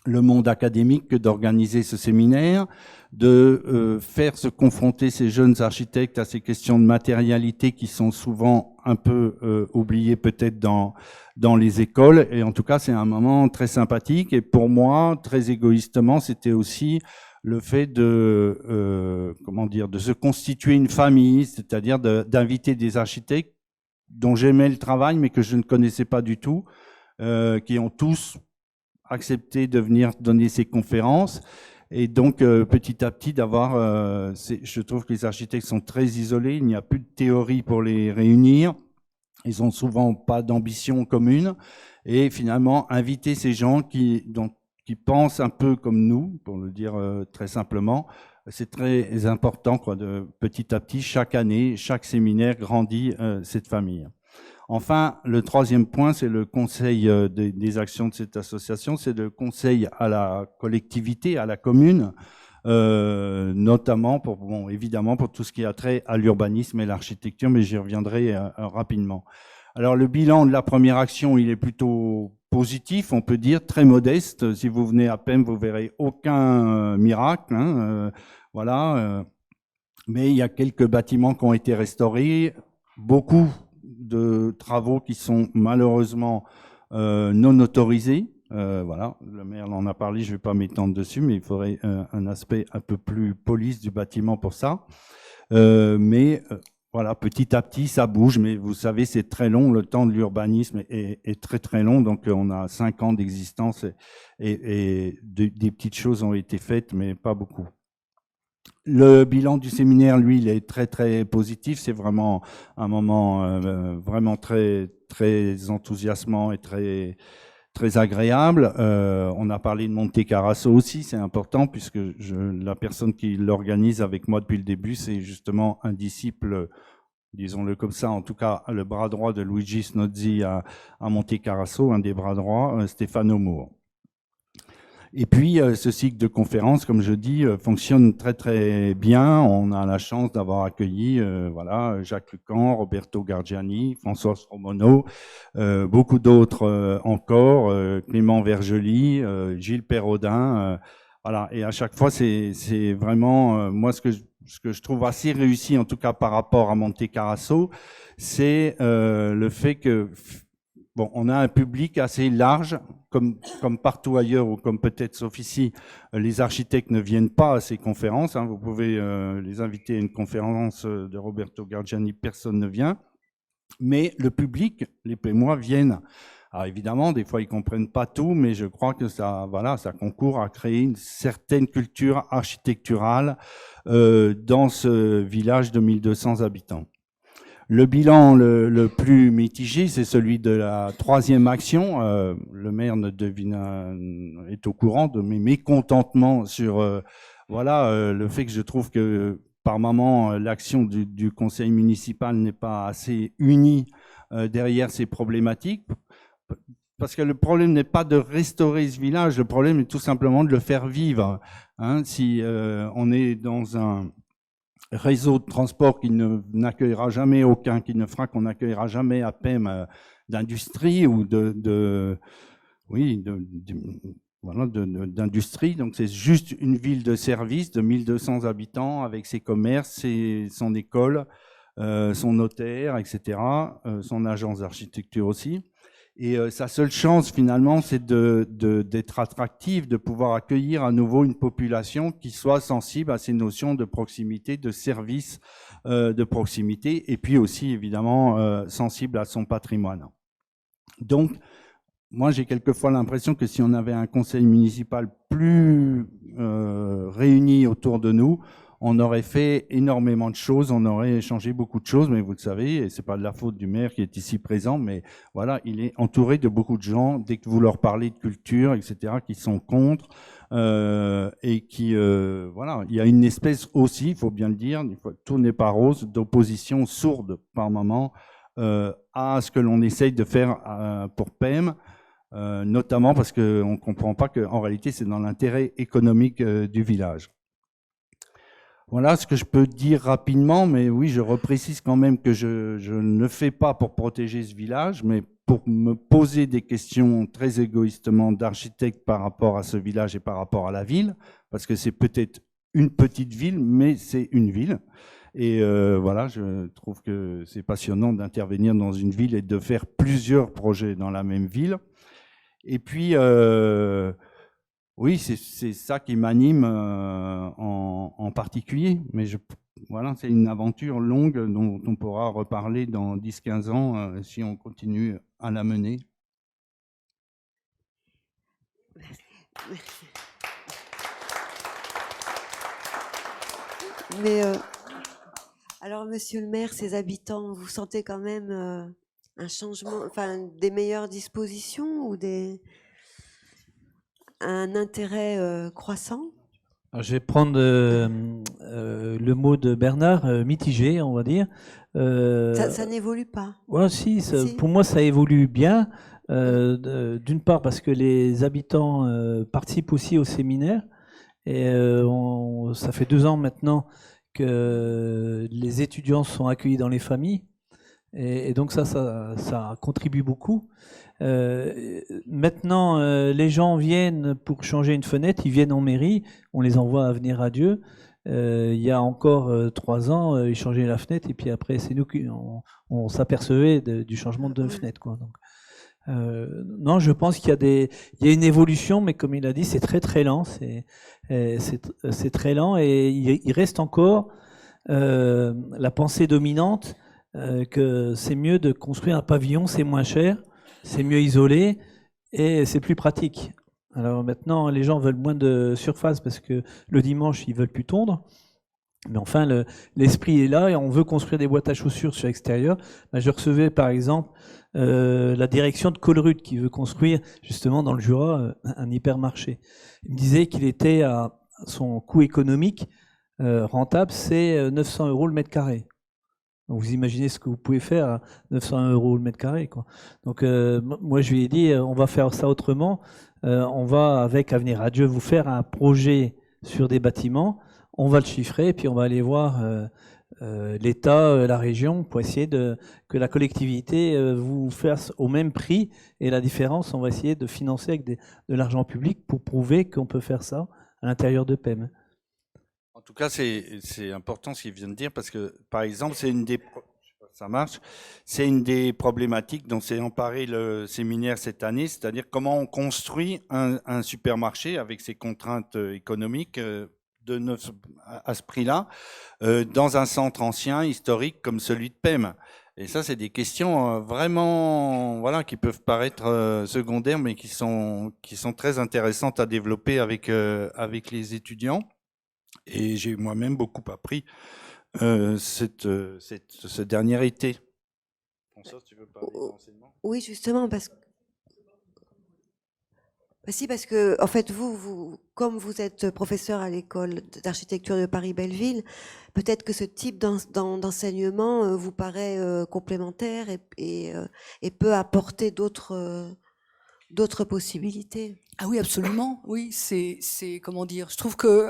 monde académique que d'organiser ce séminaire, de faire se confronter ces jeunes architectes à ces questions de matérialité qui sont souvent un peu oubliées peut-être dans les écoles. Et en tout cas, c'est un moment très sympathique. Et pour moi, très égoïstement, c'était aussi le fait de, comment dire, de se constituer une famille, c'est-à-dire d'inviter des architectes dont j'aimais le travail, mais que je ne connaissais pas du tout, qui ont tous accepté de venir donner ces conférences. Et donc, petit à petit, je trouve que les architectes sont très isolés, il n'y a plus de théorie pour les réunir, ils n'ont souvent pas d'ambition commune, et finalement, inviter ces gens qui pensent un peu comme nous, pour le dire très simplement, c'est très important, quoi, de petit à petit, chaque année, chaque séminaire grandit cette famille. Enfin, le troisième point, c'est le conseil des actions de cette association, c'est le conseil à la collectivité, à la commune, notamment évidemment pour tout ce qui a trait à l'urbanisme et l'architecture, mais j'y reviendrai rapidement. Alors le bilan de la première action, il est plutôt positif, on peut dire, très modeste. Si vous venez à PEM, vous verrez aucun miracle, hein, voilà. Mais il y a quelques bâtiments qui ont été restaurés, beaucoup de travaux qui sont malheureusement non autorisés. Voilà, le maire en a parlé, je ne vais pas m'étendre dessus, mais il faudrait un aspect un peu plus police du bâtiment pour ça. Voilà, petit à petit, ça bouge, mais vous savez, c'est très long. Le temps de l'urbanisme est très très long, donc on a 5 ans d'existence et des petites choses ont été faites, mais pas beaucoup. Le bilan du séminaire, lui, il est très très positif. C'est vraiment un moment vraiment très très enthousiasmant et très très agréable. On a parlé de Monte Carasso aussi, c'est important puisque la personne qui l'organise avec moi depuis le début, c'est justement un disciple, disons-le comme ça, en tout cas le bras droit de Luigi Snozzi à Monte Carasso, un des bras droits, Stefano Moore. Et puis, ce cycle de conférences, comme je dis, fonctionne très très bien. On a la chance d'avoir accueilli voilà, Jacques Lucan, Roberto Gargiani, François Romono, beaucoup d'autres encore, Clément Vergely, Gilles Perraudin. Voilà. Et à chaque fois, c'est vraiment, moi, ce que je trouve assez réussi, en tout cas par rapport à Monte Carasso, c'est le fait que bon, on a un public assez large, comme partout ailleurs ou comme peut-être sauf ici, les architectes ne viennent pas à ces conférences. Hein. Vous pouvez les inviter à une conférence de Roberto Gargiani, personne ne vient. Mais le public, les Pémois, viennent. Alors évidemment, des fois, ils comprennent pas tout, mais je crois que ça, voilà, ça concourt à créer une certaine culture architecturale dans ce village de 1200 habitants. Le bilan le plus mitigé, c'est celui de la 3e action. Le maire est au courant de mes mécontentements sur voilà, le fait que je trouve que par moment l'action du conseil municipal n'est pas assez unie derrière ces problématiques. Parce que le problème n'est pas de restaurer ce village, le problème est tout simplement de le faire vivre. Hein, si on est dans un réseau de transport qui n'accueillera jamais aucun, qui ne fera qu'on n'accueillera jamais à PEM d'industrie ou d'industrie. Donc c'est juste une ville de service de 1200 habitants avec ses commerces, son école, son notaire, etc., son agence d'architecture aussi. Et sa seule chance, finalement, c'est d'être attractive, de pouvoir accueillir à nouveau une population qui soit sensible à ces notions de proximité, de service de proximité, et puis aussi, évidemment, sensible à son patrimoine. Donc, moi, j'ai quelquefois l'impression que si on avait un conseil municipal plus réuni autour de nous, on aurait fait énormément de choses, on aurait changé beaucoup de choses, mais vous le savez, et c'est pas de la faute du maire qui est ici présent, mais voilà, il est entouré de beaucoup de gens, dès que vous leur parlez de culture, etc., qui sont contre, et qui, voilà, il y a une espèce aussi, il faut bien le dire, tout n'est pas rose, d'opposition sourde par moment à ce que l'on essaye de faire pour PEM, notamment parce qu'on ne comprend pas qu'en réalité, c'est dans l'intérêt économique du village. Voilà ce que je peux dire rapidement, mais oui, je reprécise quand même que je ne le fais pas pour protéger ce village, mais pour me poser des questions très égoïstement d'architecte par rapport à ce village et par rapport à la ville, parce que c'est peut-être une petite ville, mais c'est une ville. Et voilà, je trouve que c'est passionnant d'intervenir dans une ville et de faire plusieurs projets dans la même ville. Et puis, oui, c'est ça qui m'anime en particulier, mais voilà, c'est une aventure longue dont on pourra reparler dans 10-15 ans si on continue à la mener. Mais alors, monsieur le maire, ces habitants, vous sentez quand même un changement, enfin des meilleures dispositions ou un intérêt croissant? Alors, je vais prendre le mot de Bernard, mitigé, on va dire. Ça n'évolue pas. Ouais, si, Si. pour moi, ça évolue bien. D'une part, parce que les habitants participent aussi au séminaire. Et ça fait 2 ans maintenant que les étudiants sont accueillis dans les familles. Et donc ça contribue beaucoup. Maintenant, les gens viennent pour changer une fenêtre, ils viennent en mairie, on les envoie à Avenir à Dieu. Il y a encore 3 ans, ils changeaient la fenêtre et puis après, c'est nous qui on s'apercevait du changement de fenêtre, quoi. Donc, non, je pense qu'il y a une évolution, mais comme il a dit, c'est très très lent. C'est très lent et il reste encore la pensée dominante que c'est mieux de construire un pavillon, c'est moins cher, c'est mieux isolé et c'est plus pratique. Alors maintenant, les gens veulent moins de surface parce que le dimanche, ils veulent plus tondre. Mais enfin, l'esprit est là et on veut construire des boîtes à chaussures sur l'extérieur. Ben, je recevais par exemple la direction de Colruyt qui veut construire justement dans le Jura un hypermarché. Il me disait qu'il était à son coût économique rentable, c'est 900 € le mètre carré. Donc vous imaginez ce que vous pouvez faire à 900 € le mètre carré, quoi. Donc moi je lui ai dit on va faire ça autrement. On va avec Avenir à Dieu vous faire un projet sur des bâtiments. On va le chiffrer et puis on va aller voir l'État, la région pour essayer que la collectivité vous fasse au même prix et la différence on va essayer de financer avec de l'argent public pour prouver qu'on peut faire ça à l'intérieur de PEM. En tout cas, c'est important ce qu'il vient de dire parce que, par exemple, c'est une des problématiques dont s'est emparé le séminaire cette année, c'est-à-dire comment on construit un supermarché avec ses contraintes économiques à ce prix-là dans un centre ancien, historique comme celui de PEM. Et ça, c'est des questions vraiment, voilà, qui peuvent paraître secondaires, mais qui sont très intéressantes à développer avec les étudiants. Et j'ai moi-même beaucoup appris ce dernier été. François, tu veux parler d'enseignement ? Oui, justement, parce que en fait, comme vous êtes professeur à l'école d'architecture de Paris-Belleville, peut-être que ce type d'enseignement vous paraît complémentaire et peut apporter d'autres possibilités. Ah oui, absolument. Oui, c'est comment dire. Je trouve que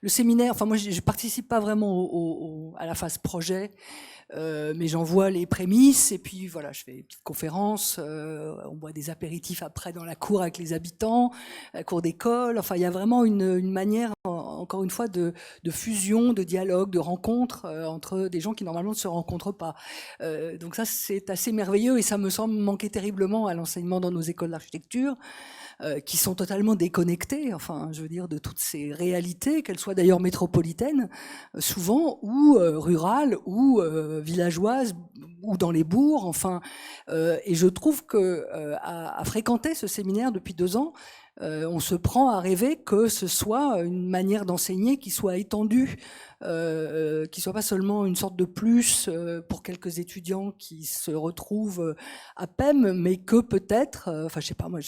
le séminaire. Enfin, moi, je participe pas vraiment à la phase projet. Mais j'en vois les prémices et puis voilà, je fais des petites conférences, on boit des apéritifs après dans la cour avec les habitants, la cour d'école. Enfin, il y a vraiment une manière, encore une fois, de fusion, de dialogue, de rencontre entre des gens qui normalement ne se rencontrent pas. Donc ça, c'est assez merveilleux et ça me semble manquer terriblement à l'enseignement dans nos écoles d'architecture. Qui sont totalement déconnectés, enfin, je veux dire, de toutes ces réalités, qu'elles soient d'ailleurs métropolitaines, souvent, ou rurales, ou villageoises, ou dans les bourgs, enfin. Et je trouve que à fréquenter ce séminaire depuis 2 ans, on se prend à rêver que ce soit une manière d'enseigner qui soit étendue, qui soit pas seulement une sorte de plus pour quelques étudiants qui se retrouvent à PEM, mais que peut-être, enfin je sais pas, moi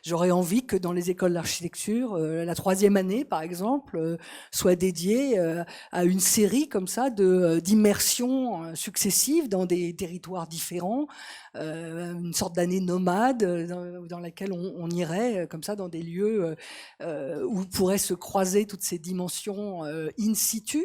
j'aurais envie que dans les écoles d'architecture, la 3e année par exemple, soit dédiée à une série comme ça d'immersions successives dans des territoires différents, une sorte d'année nomade dans laquelle on irait comme ça dans des lieux où pourraient se croiser toutes ces dimensions in situ,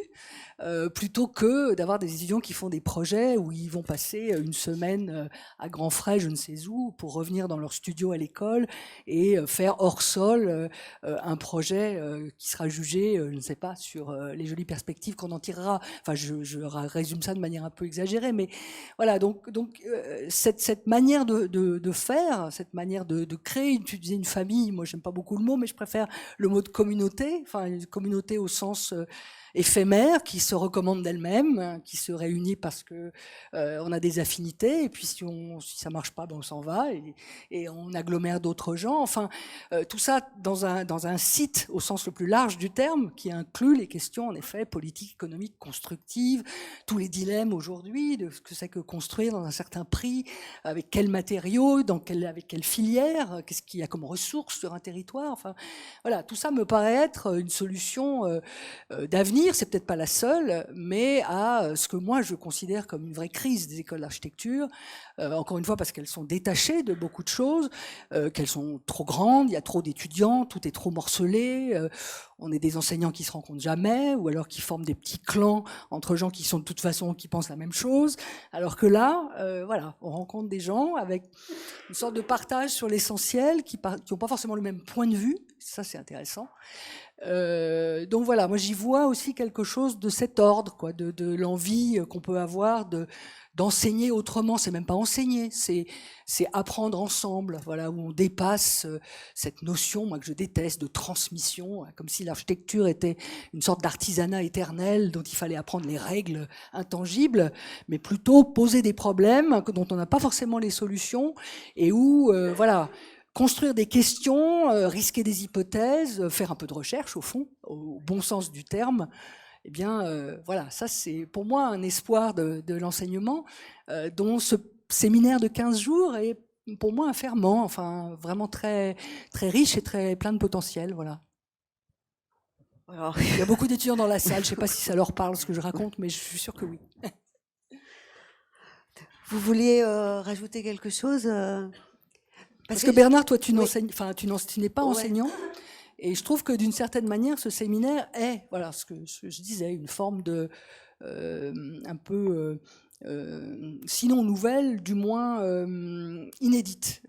plutôt que d'avoir des étudiants qui font des projets où ils vont passer une semaine à grands frais, je ne sais où, pour revenir dans leur studio à l'école et faire hors sol un projet qui sera jugé, je ne sais pas, sur les jolies perspectives qu'on en tirera. Enfin, je résume ça de manière un peu exagérée, mais voilà, donc cette manière de faire, cette manière de créer, tu disais une famille, moi j'aime pas beaucoup le mot, mais je préfère le mot de communauté, enfin une communauté au sens éphémère, qui se recommande d'elle-même, qui se réunit parce que on a des affinités, et puis si ça marche pas, ben on s'en va, et on agglomère d'autres gens. Enfin, tout ça dans un site au sens le plus large du terme, qui inclut les questions en effet politiques, économiques, constructives, tous les dilemmes aujourd'hui de ce que c'est que construire dans un certain prix, avec quels matériaux, avec quelle filière, qu'est-ce qu'il y a comme ressources sur un territoire. Enfin, voilà, tout ça me paraît être une solution d'avenir revenir, c'est peut-être pas la seule, mais à ce que moi je considère comme une vraie crise des écoles d'architecture, encore une fois parce qu'elles sont détachées de beaucoup de choses, qu'elles sont trop grandes, il y a trop d'étudiants, tout est trop morcelé, on est des enseignants qui se rencontrent jamais, ou alors qui forment des petits clans entre gens qui sont de toute façon, qui pensent la même chose, alors que là, voilà, on rencontre des gens avec une sorte de partage sur l'essentiel, qui n'ont pas forcément le même point de vue, ça c'est intéressant. Donc voilà, moi j'y vois aussi quelque chose de cet ordre, quoi, de l'envie qu'on peut avoir d'enseigner autrement. C'est même pas enseigner, c'est apprendre ensemble. Voilà, où on dépasse cette notion, moi que je déteste, de transmission, comme si l'architecture était une sorte d'artisanat éternel dont il fallait apprendre les règles intangibles, mais plutôt poser des problèmes dont on n'a pas forcément les solutions et où voilà. Construire des questions, risquer des hypothèses, faire un peu de recherche au fond, au bon sens du terme, eh bien voilà, ça c'est pour moi un espoir de l'enseignement dont ce séminaire de 15 jours est pour moi un ferment, enfin vraiment très, très riche et très plein de potentiel, voilà. Alors, il y a beaucoup d'étudiants dans la salle, je ne sais pas si ça leur parle ce que je raconte, mais je suis sûre que oui. Vous vouliez rajouter quelque chose Parce que Bernard, toi, tu n'enseignes, oui. enfin, tu n'es pas enseignant, et je trouve que d'une certaine manière, ce séminaire est, voilà, ce que je disais, une forme de, un peu, sinon nouvelle, du moins inédite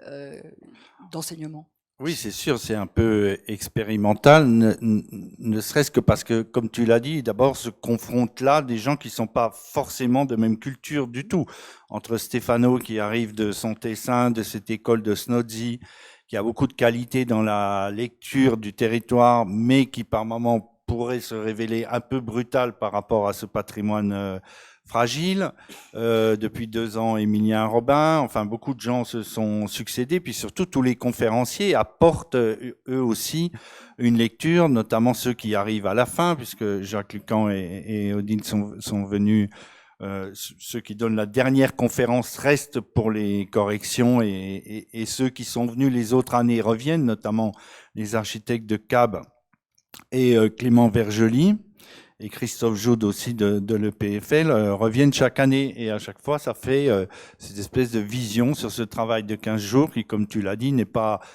d'enseignement. Oui, c'est sûr, c'est un peu expérimental, ne serait-ce que parce que, comme tu l'as dit, d'abord se confrontent là des gens qui sont pas forcément de même culture du tout. Entre Stefano qui arrive de son Tessin, de cette école de Snodzy, qui a beaucoup de qualité dans la lecture du territoire, mais qui par moments pourrait se révéler un peu brutal par rapport à ce patrimoine fragile. Depuis 2 ans, Émilien Robin, enfin beaucoup de gens se sont succédés, puis surtout tous les conférenciers apportent eux aussi une lecture, notamment ceux qui arrivent à la fin, puisque Jacques Lucan et Odile sont venus. Ceux qui donnent la dernière conférence restent pour les corrections et ceux qui sont venus les autres années reviennent, notamment les architectes de CAB et Clément Vergely et Christophe Joude aussi de l'EPFL reviennent chaque année et à chaque fois ça fait cette espèce de vision sur ce travail de 15 jours qui, comme tu l'as dit,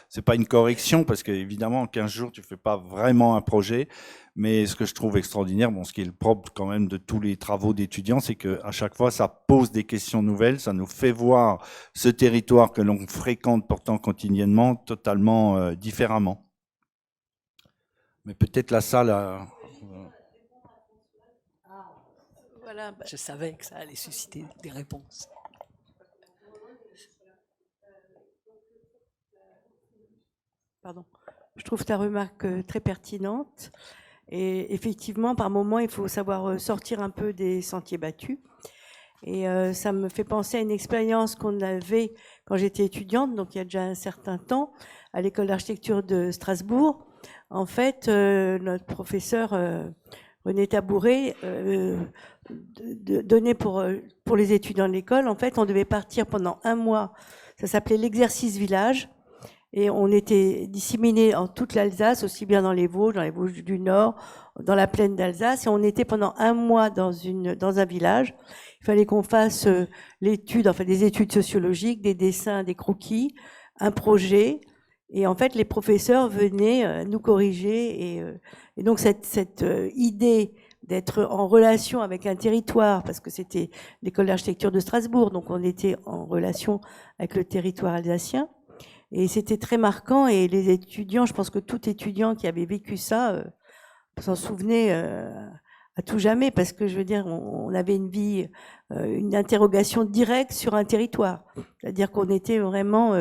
c'est pas une correction parce qu'évidemment en 15 jours tu fais pas vraiment un projet, mais ce que je trouve extraordinaire, bon, ce qui est le propre quand même de tous les travaux d'étudiants, c'est que à chaque fois ça pose des questions nouvelles, ça nous fait voir ce territoire que l'on fréquente pourtant quotidiennement totalement différemment. Mais peut-être la salle a... Voilà, je savais que ça allait susciter des réponses. Pardon. Je trouve ta remarque très pertinente. Et effectivement, par moments, il faut savoir sortir un peu des sentiers battus. Et ça me fait penser à une expérience qu'on avait quand j'étais étudiante, donc il y a déjà un certain temps, à l'école d'architecture de Strasbourg. En fait, notre professeur René Tabouret donnait pour les étudiants de l'école. En fait, on devait partir pendant 1 mois. Ça s'appelait l'exercice village. Et on était disséminés en toute l'Alsace, aussi bien dans les Vosges du Nord, dans la plaine d'Alsace. Et on était pendant 1 mois dans un village. Il fallait qu'on fasse l'étude, enfin des études sociologiques, des dessins, des croquis, un projet. Et en fait, les professeurs venaient nous corriger. Et donc, cette idée d'être en relation avec un territoire, parce que c'était l'école d'architecture de Strasbourg, donc on était en relation avec le territoire alsacien. Et c'était très marquant. Et les étudiants, je pense que tout étudiant qui avait vécu ça s'en souvenait à tout jamais, parce que je veux dire, on avait une vie, une interrogation directe sur un territoire. C'est-à-dire qu'on était vraiment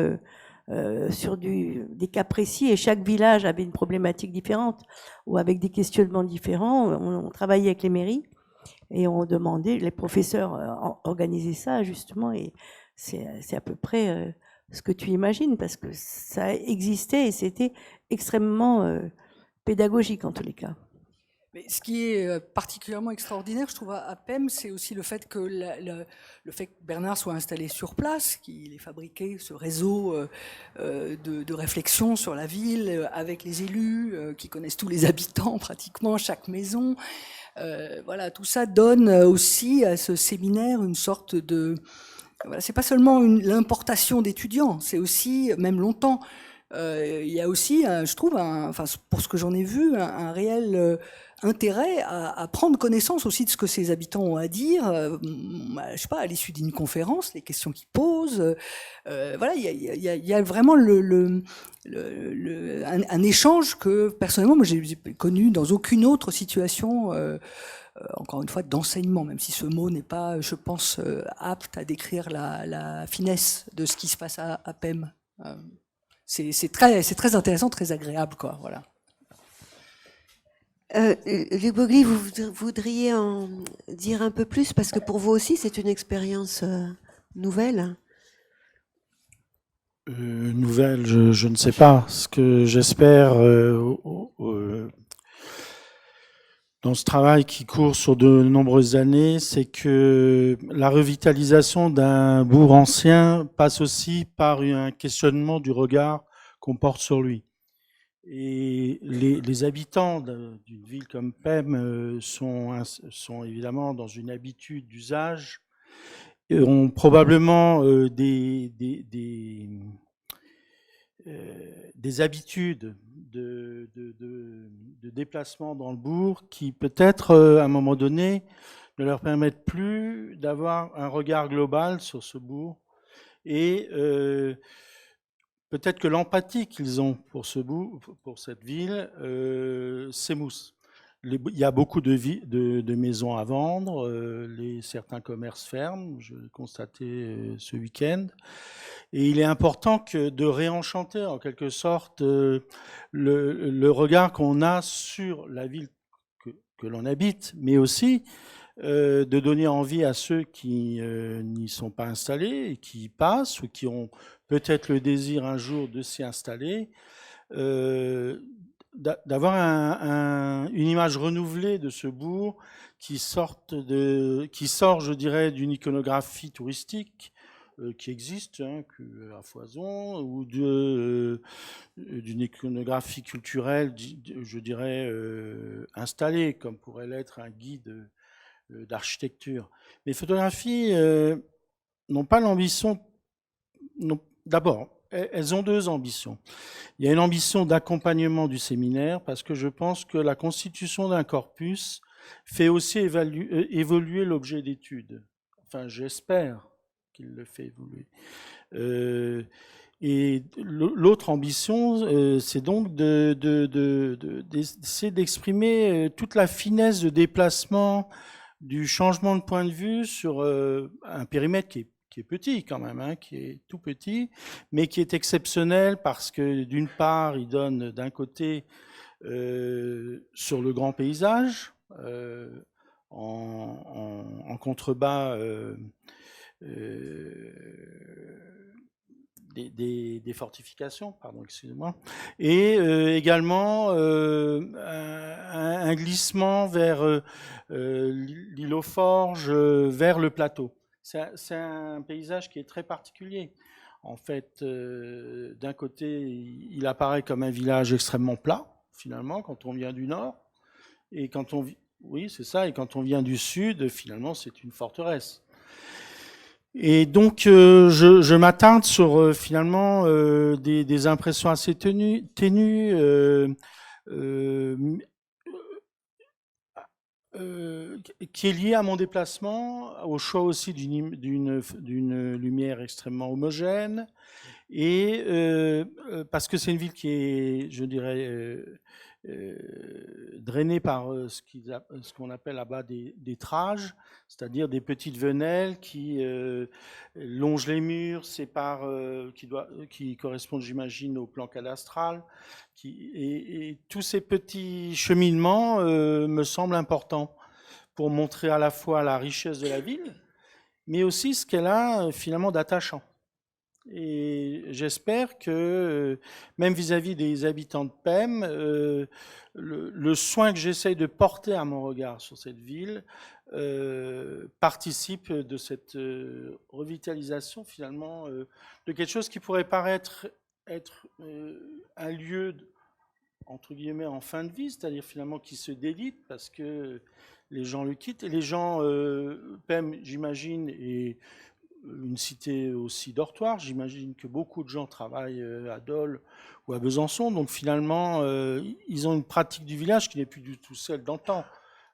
sur des cas précis, et chaque village avait une problématique différente ou avec des questionnements différents. On travaillait avec les mairies et on demandait, les professeurs organisaient ça justement, et c'est à peu près ce que tu imagines, parce que ça existait et c'était extrêmement pédagogique en tous les cas. Mais ce qui est particulièrement extraordinaire, je trouve, à PEM, c'est aussi le fait que le fait que Bernard soit installé sur place, qu'il ait fabriqué ce réseau de réflexion sur la ville avec les élus qui connaissent tous les habitants, pratiquement chaque maison, Voilà, tout ça donne aussi à ce séminaire une sorte de... Voilà, c'est pas seulement l'importation d'étudiants, c'est aussi, même longtemps, il y a aussi, je trouve, enfin, pour ce que j'en ai vu, un réel intérêt à prendre connaissance aussi de ce que ces habitants ont à dire, je sais pas, à l'issue d'une conférence, les questions qu'ils posent. Voilà, il y a vraiment un échange que, personnellement, moi, j'ai connu dans aucune autre situation, encore une fois, d'enseignement, même si ce mot n'est pas, je pense, apte à décrire la finesse de ce qui se passe à PEM. C'est très intéressant, très agréable, quoi. Voilà. Luc Bogli, vous voudriez en dire un peu plus, parce que pour vous aussi, c'est une expérience nouvelle. Nouvelle, je ne sais pas. Ce que j'espère dans ce travail qui court sur de nombreuses années, c'est que la revitalisation d'un bourg ancien passe aussi par un questionnement du regard qu'on porte sur lui. Et les habitants d'une ville comme PEM sont évidemment dans une habitude d'usage, ont probablement des habitudes de déplacement dans le bourg qui peut-être à un moment donné ne leur permettent plus d'avoir un regard global sur ce bourg, et peut-être que l'empathie qu'ils ont pour ce bourg, pour cette ville, s'émousse. Il y a beaucoup de maisons à vendre, certains commerces ferment, je l'ai constaté ce week-end. Et il est important de réenchanter en quelque sorte le regard qu'on a sur la ville que l'on habite, mais aussi de donner envie à ceux qui n'y sont pas installés et qui y passent, ou qui ont peut-être le désir un jour de s'y installer, d'avoir une image renouvelée de ce bourg qui sort, je dirais, d'une iconographie touristique qui existe à foison, ou d'une iconographie culturelle, je dirais, installée, comme pourrait l'être un guide d'architecture. Les photographies n'ont pas l'ambition... D'abord, elles ont deux ambitions. Il y a une ambition d'accompagnement du séminaire, parce que je pense que la constitution d'un corpus fait aussi évoluer l'objet d'étude. Enfin, j'espère qu'il le fait évoluer. Et l'autre ambition, c'est donc d'essayer d'exprimer toute la finesse de déplacement, du changement de point de vue sur un périmètre qui est petit quand même, qui est tout petit, mais qui est exceptionnel parce que d'une part, il donne d'un côté sur le grand paysage, en contrebas des fortifications, pardon, excusez-moi, et également un glissement vers l'île aux Forges, vers le plateau. C'est un paysage qui est très particulier. En fait, d'un côté, il apparaît comme un village extrêmement plat, finalement, quand on vient du nord, et quand on oui, c'est ça, et quand on vient du sud, finalement, c'est une forteresse. Et donc, je m'attarde sur finalement des impressions assez ténues, qui est lié à mon déplacement, au choix aussi d'une lumière extrêmement homogène, et parce que c'est une ville qui est, je dirais, drainée par ce qu'on appelle là-bas des trages, c'est-à-dire des petites venelles qui longent les murs, séparent, qui correspondent, j'imagine, au plan cadastral. Et tous ces petits cheminements me semblent importants pour montrer à la fois la richesse de la ville, mais aussi ce qu'elle a finalement d'attachant. Et j'espère que, même vis-à-vis des habitants de PEM, le soin que j'essaye de porter à mon regard sur cette ville participe de cette revitalisation, finalement, de quelque chose qui pourrait paraître être un lieu entre guillemets en fin de vie, c'est-à-dire finalement qui se délite parce que les gens le quittent. Et les gens, PEM, j'imagine, et une cité aussi dortoir, j'imagine que beaucoup de gens travaillent à Dole ou à Besançon, donc finalement, ils ont une pratique du village qui n'est plus du tout celle d'antan,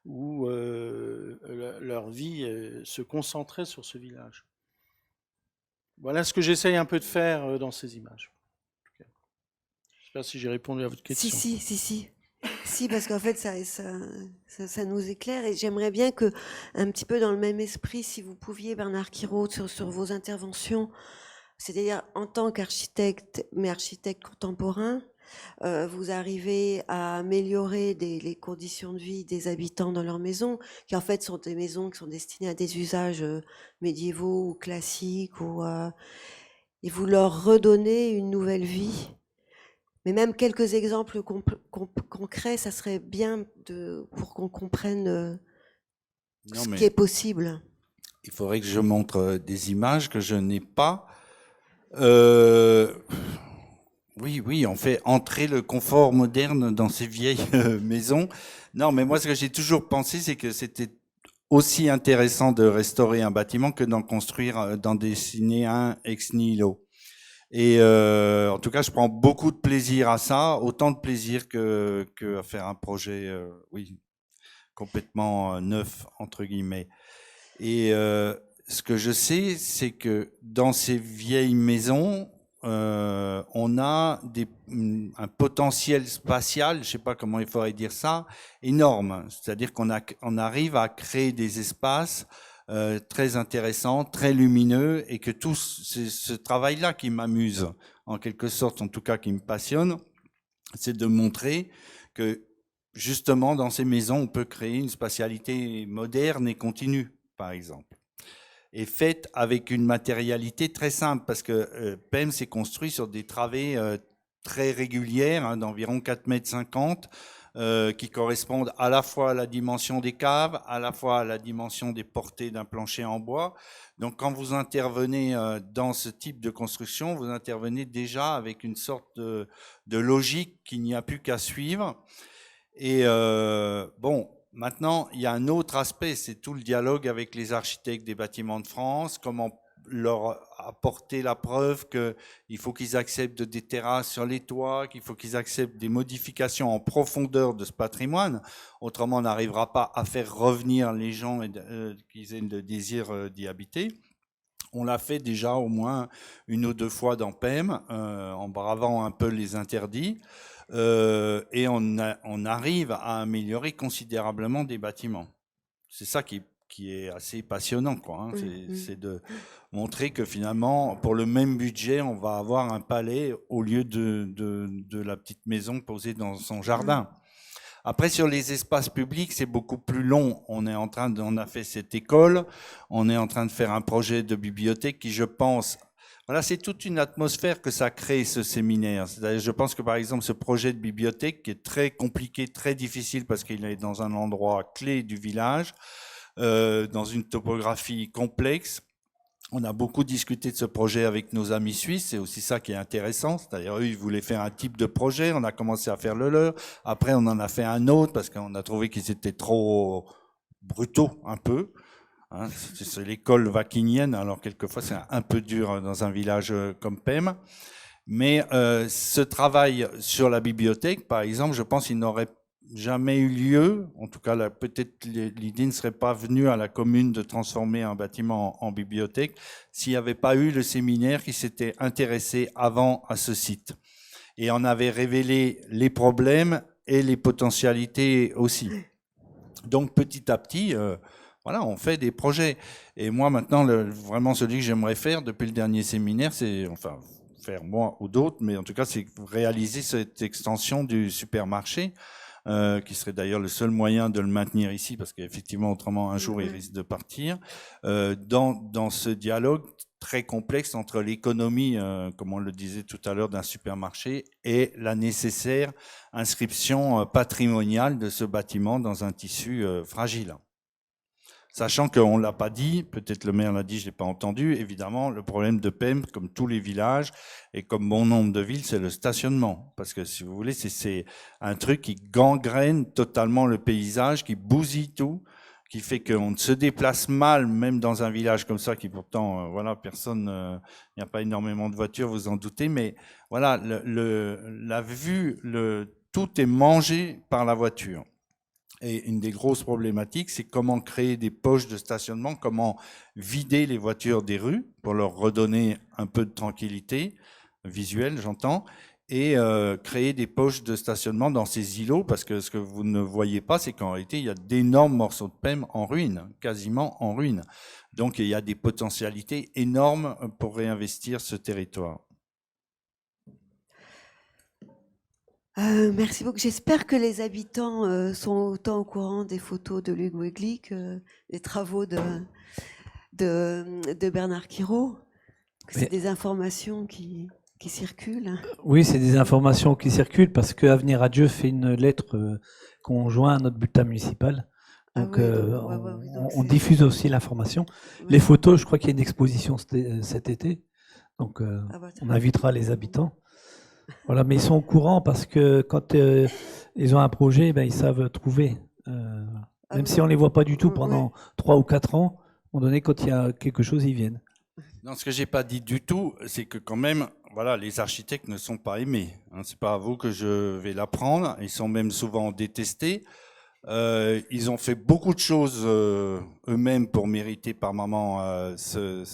où leur vie se concentrait sur ce village. Voilà ce que j'essaye un peu de faire dans ces images. Je ne sais pas si j'ai répondu à votre question. Si, parce qu'en fait, ça nous éclaire et j'aimerais bien que, un petit peu dans le même esprit, si vous pouviez, Bernard Quiraud, sur vos interventions, c'est-à-dire en tant qu'architecte, mais architecte contemporain, vous arrivez à améliorer les conditions de vie des habitants dans leurs maisons, qui en fait sont des maisons qui sont destinées à des usages médiévaux ou classiques, et vous leur redonnez une nouvelle vie. Mais même quelques exemples concrets, ça serait bien pour qu'on comprenne ce qui est possible. Il faudrait que je montre des images que je n'ai pas. Oui, on fait entrer le confort moderne dans ces vieilles maisons. Non, mais moi, ce que j'ai toujours pensé, c'est que c'était aussi intéressant de restaurer un bâtiment que d'en construire, d'en dessiner un ex nihilo. Et en tout cas, je prends beaucoup de plaisir à ça, autant de plaisir que à faire un projet, oui, complètement neuf entre guillemets. Et ce que je sais, c'est que dans ces vieilles maisons, on a un potentiel spatial, je sais pas comment il faudrait dire ça, énorme. C'est-à-dire qu'on arrive à créer des espaces très intéressant, très lumineux, et que tout ce travail-là qui m'amuse, en quelque sorte, en tout cas qui me passionne, c'est de montrer que justement dans ces maisons, on peut créer une spatialité moderne et continue, par exemple, et faite avec une matérialité très simple, parce que PEM s'est construit sur des travées très régulières, hein, d'environ 4,50 m, qui correspondent à la fois à la dimension des caves, à la fois à la dimension des portées d'un plancher en bois. Donc quand vous intervenez dans ce type de construction, vous intervenez déjà avec une sorte de logique qu'il n'y a plus qu'à suivre. Et bon, maintenant, il y a un autre aspect, c'est tout le dialogue avec les architectes des bâtiments de France, comment leur apporter la preuve qu'il faut qu'ils acceptent des terrasses sur les toits, qu'il faut qu'ils acceptent des modifications en profondeur de ce patrimoine. Autrement, on n'arrivera pas à faire revenir les gens qu'ils aient le désir d'y habiter. On l'a fait déjà au moins une ou deux fois dans PEM, en bravant un peu les interdits. Et on arrive à améliorer considérablement des bâtiments. C'est ça qui est assez passionnant, quoi, hein. C'est de montrer que finalement, pour le même budget, on va avoir un palais au lieu de la petite maison posée dans son jardin. Après, sur les espaces publics, c'est beaucoup plus long. On a fait cette école, on est en train de faire un projet de bibliothèque qui, je pense, voilà, c'est toute une atmosphère que ça crée, ce séminaire. C'est-à-dire, je pense que, par exemple, ce projet de bibliothèque, qui est très compliqué, très difficile, parce qu'il est dans un endroit clé du village, dans une topographie complexe. On a beaucoup discuté de ce projet avec nos amis suisses, c'est aussi ça qui est intéressant. C'est-à-dire, eux, ils voulaient faire un type de projet, on a commencé à faire le leur. Après, on en a fait un autre, parce qu'on a trouvé qu'ils étaient trop brutaux, un peu. Hein, c'est l'école vaquinienne, alors quelquefois c'est un peu dur dans un village comme PEM. Mais ce travail sur la bibliothèque, par exemple, je pense qu'il n'aurait jamais eu lieu. En tout cas, peut-être l'idée ne serait pas venue à la commune de transformer un bâtiment en bibliothèque s'il n'y avait pas eu le séminaire qui s'était intéressé avant à ce site. Et on avait révélé les problèmes et les potentialités aussi. Donc petit à petit, voilà, on fait des projets. Et moi maintenant, vraiment celui que j'aimerais faire depuis le dernier séminaire, c'est, enfin, faire moi ou d'autres, mais en tout cas, c'est réaliser cette extension du supermarché, qui serait d'ailleurs le seul moyen de le maintenir ici, parce qu'effectivement, autrement, un jour, il risque de partir, dans ce dialogue très complexe entre l'économie, comme on le disait tout à l'heure, d'un supermarché et la nécessaire inscription patrimoniale de ce bâtiment dans un tissu fragile. Sachant qu'on ne l'a pas dit, peut-être le maire l'a dit, je l'ai pas entendu, évidemment, le problème de PEM, comme tous les villages et comme bon nombre de villes, c'est le stationnement. Parce que si vous voulez, c'est un truc qui gangrène totalement le paysage, qui bousille tout, qui fait qu'on se déplace mal, même dans un village comme ça, qui pourtant, voilà, personne, il n'y a pas énormément de voitures, vous en doutez, mais voilà, la vue, tout est mangé par la voiture. Et une des grosses problématiques, c'est comment créer des poches de stationnement, comment vider les voitures des rues pour leur redonner un peu de tranquillité visuelle, j'entends, et créer des poches de stationnement dans ces îlots, parce que ce que vous ne voyez pas, c'est qu'en réalité, il y a d'énormes morceaux de PEM en ruine, quasiment en ruine. Donc, il y a des potentialités énormes pour réinvestir ce territoire. Merci beaucoup. J'espère que les habitants sont autant au courant des photos de Luc Wegli que des travaux de Bernard Quirault, que c'est des informations qui circulent. Oui, c'est des informations qui circulent parce que Avenir à Dieu fait une lettre qu'on joint à notre bulletin municipal. Donc, on diffuse aussi l'information. Oui. Les photos, je crois qu'il y a une exposition cet été. Donc, on invitera les habitants. Voilà, mais ils sont au courant parce que quand ils ont un projet, ben, ils savent trouver. Même si on ne les voit pas du tout pendant 3 ou 4 ans, à un moment donné, quand il y a quelque chose, ils viennent. Non, ce que j'ai pas dit du tout, c'est que quand même, voilà, les architectes ne sont pas aimés. Hein, c'est pas à vous que je vais l'apprendre. Ils sont même souvent détestés. Ils ont fait beaucoup de choses eux-mêmes pour mériter par moment ce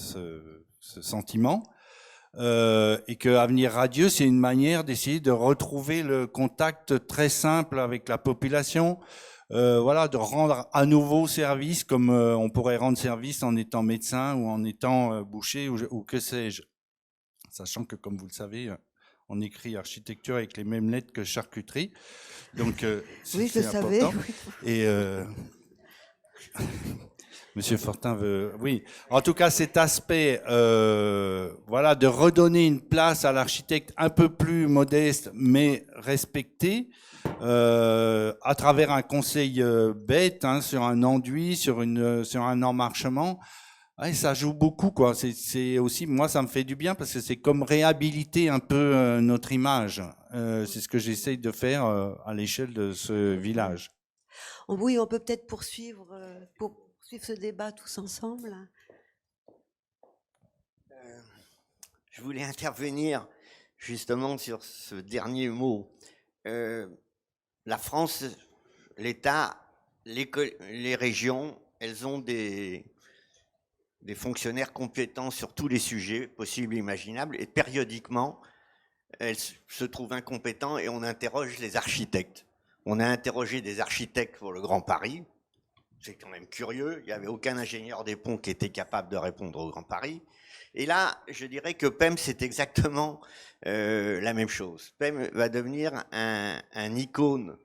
sentiment. Et que Avenir Radieux, c'est une manière d'essayer de retrouver le contact très simple avec la population, voilà, de rendre à nouveau service comme on pourrait rendre service en étant médecin ou en étant boucher ou que sais-je. Sachant que, comme vous le savez, on écrit architecture avec les mêmes lettres que charcuterie, donc oui, c'est important. Oui. Et Monsieur Fortin veut, oui. En tout cas, cet aspect, voilà, de redonner une place à l'architecte un peu plus modeste, mais respecté, à travers un conseil bête, hein, sur un enduit, sur un emmarchement. Ouais, ça joue beaucoup, quoi. C'est aussi, moi, ça me fait du bien parce que c'est comme réhabiliter un peu notre image. C'est ce que j'essaye de faire à l'échelle de ce village. Oui, on peut peut-être poursuivre ce débat tous ensemble. Je voulais intervenir justement sur ce dernier mot. La France, l'État, les régions, elles ont des fonctionnaires compétents sur tous les sujets possibles et imaginables, et périodiquement, elles se trouvent incompétents et on interroge les architectes. On a interrogé des architectes pour le Grand Paris. C'est quand même curieux, il n'y avait aucun ingénieur des ponts qui était capable de répondre au Grand Paris. Et là, je dirais que PEM, c'est exactement la même chose. PEM va devenir un icône,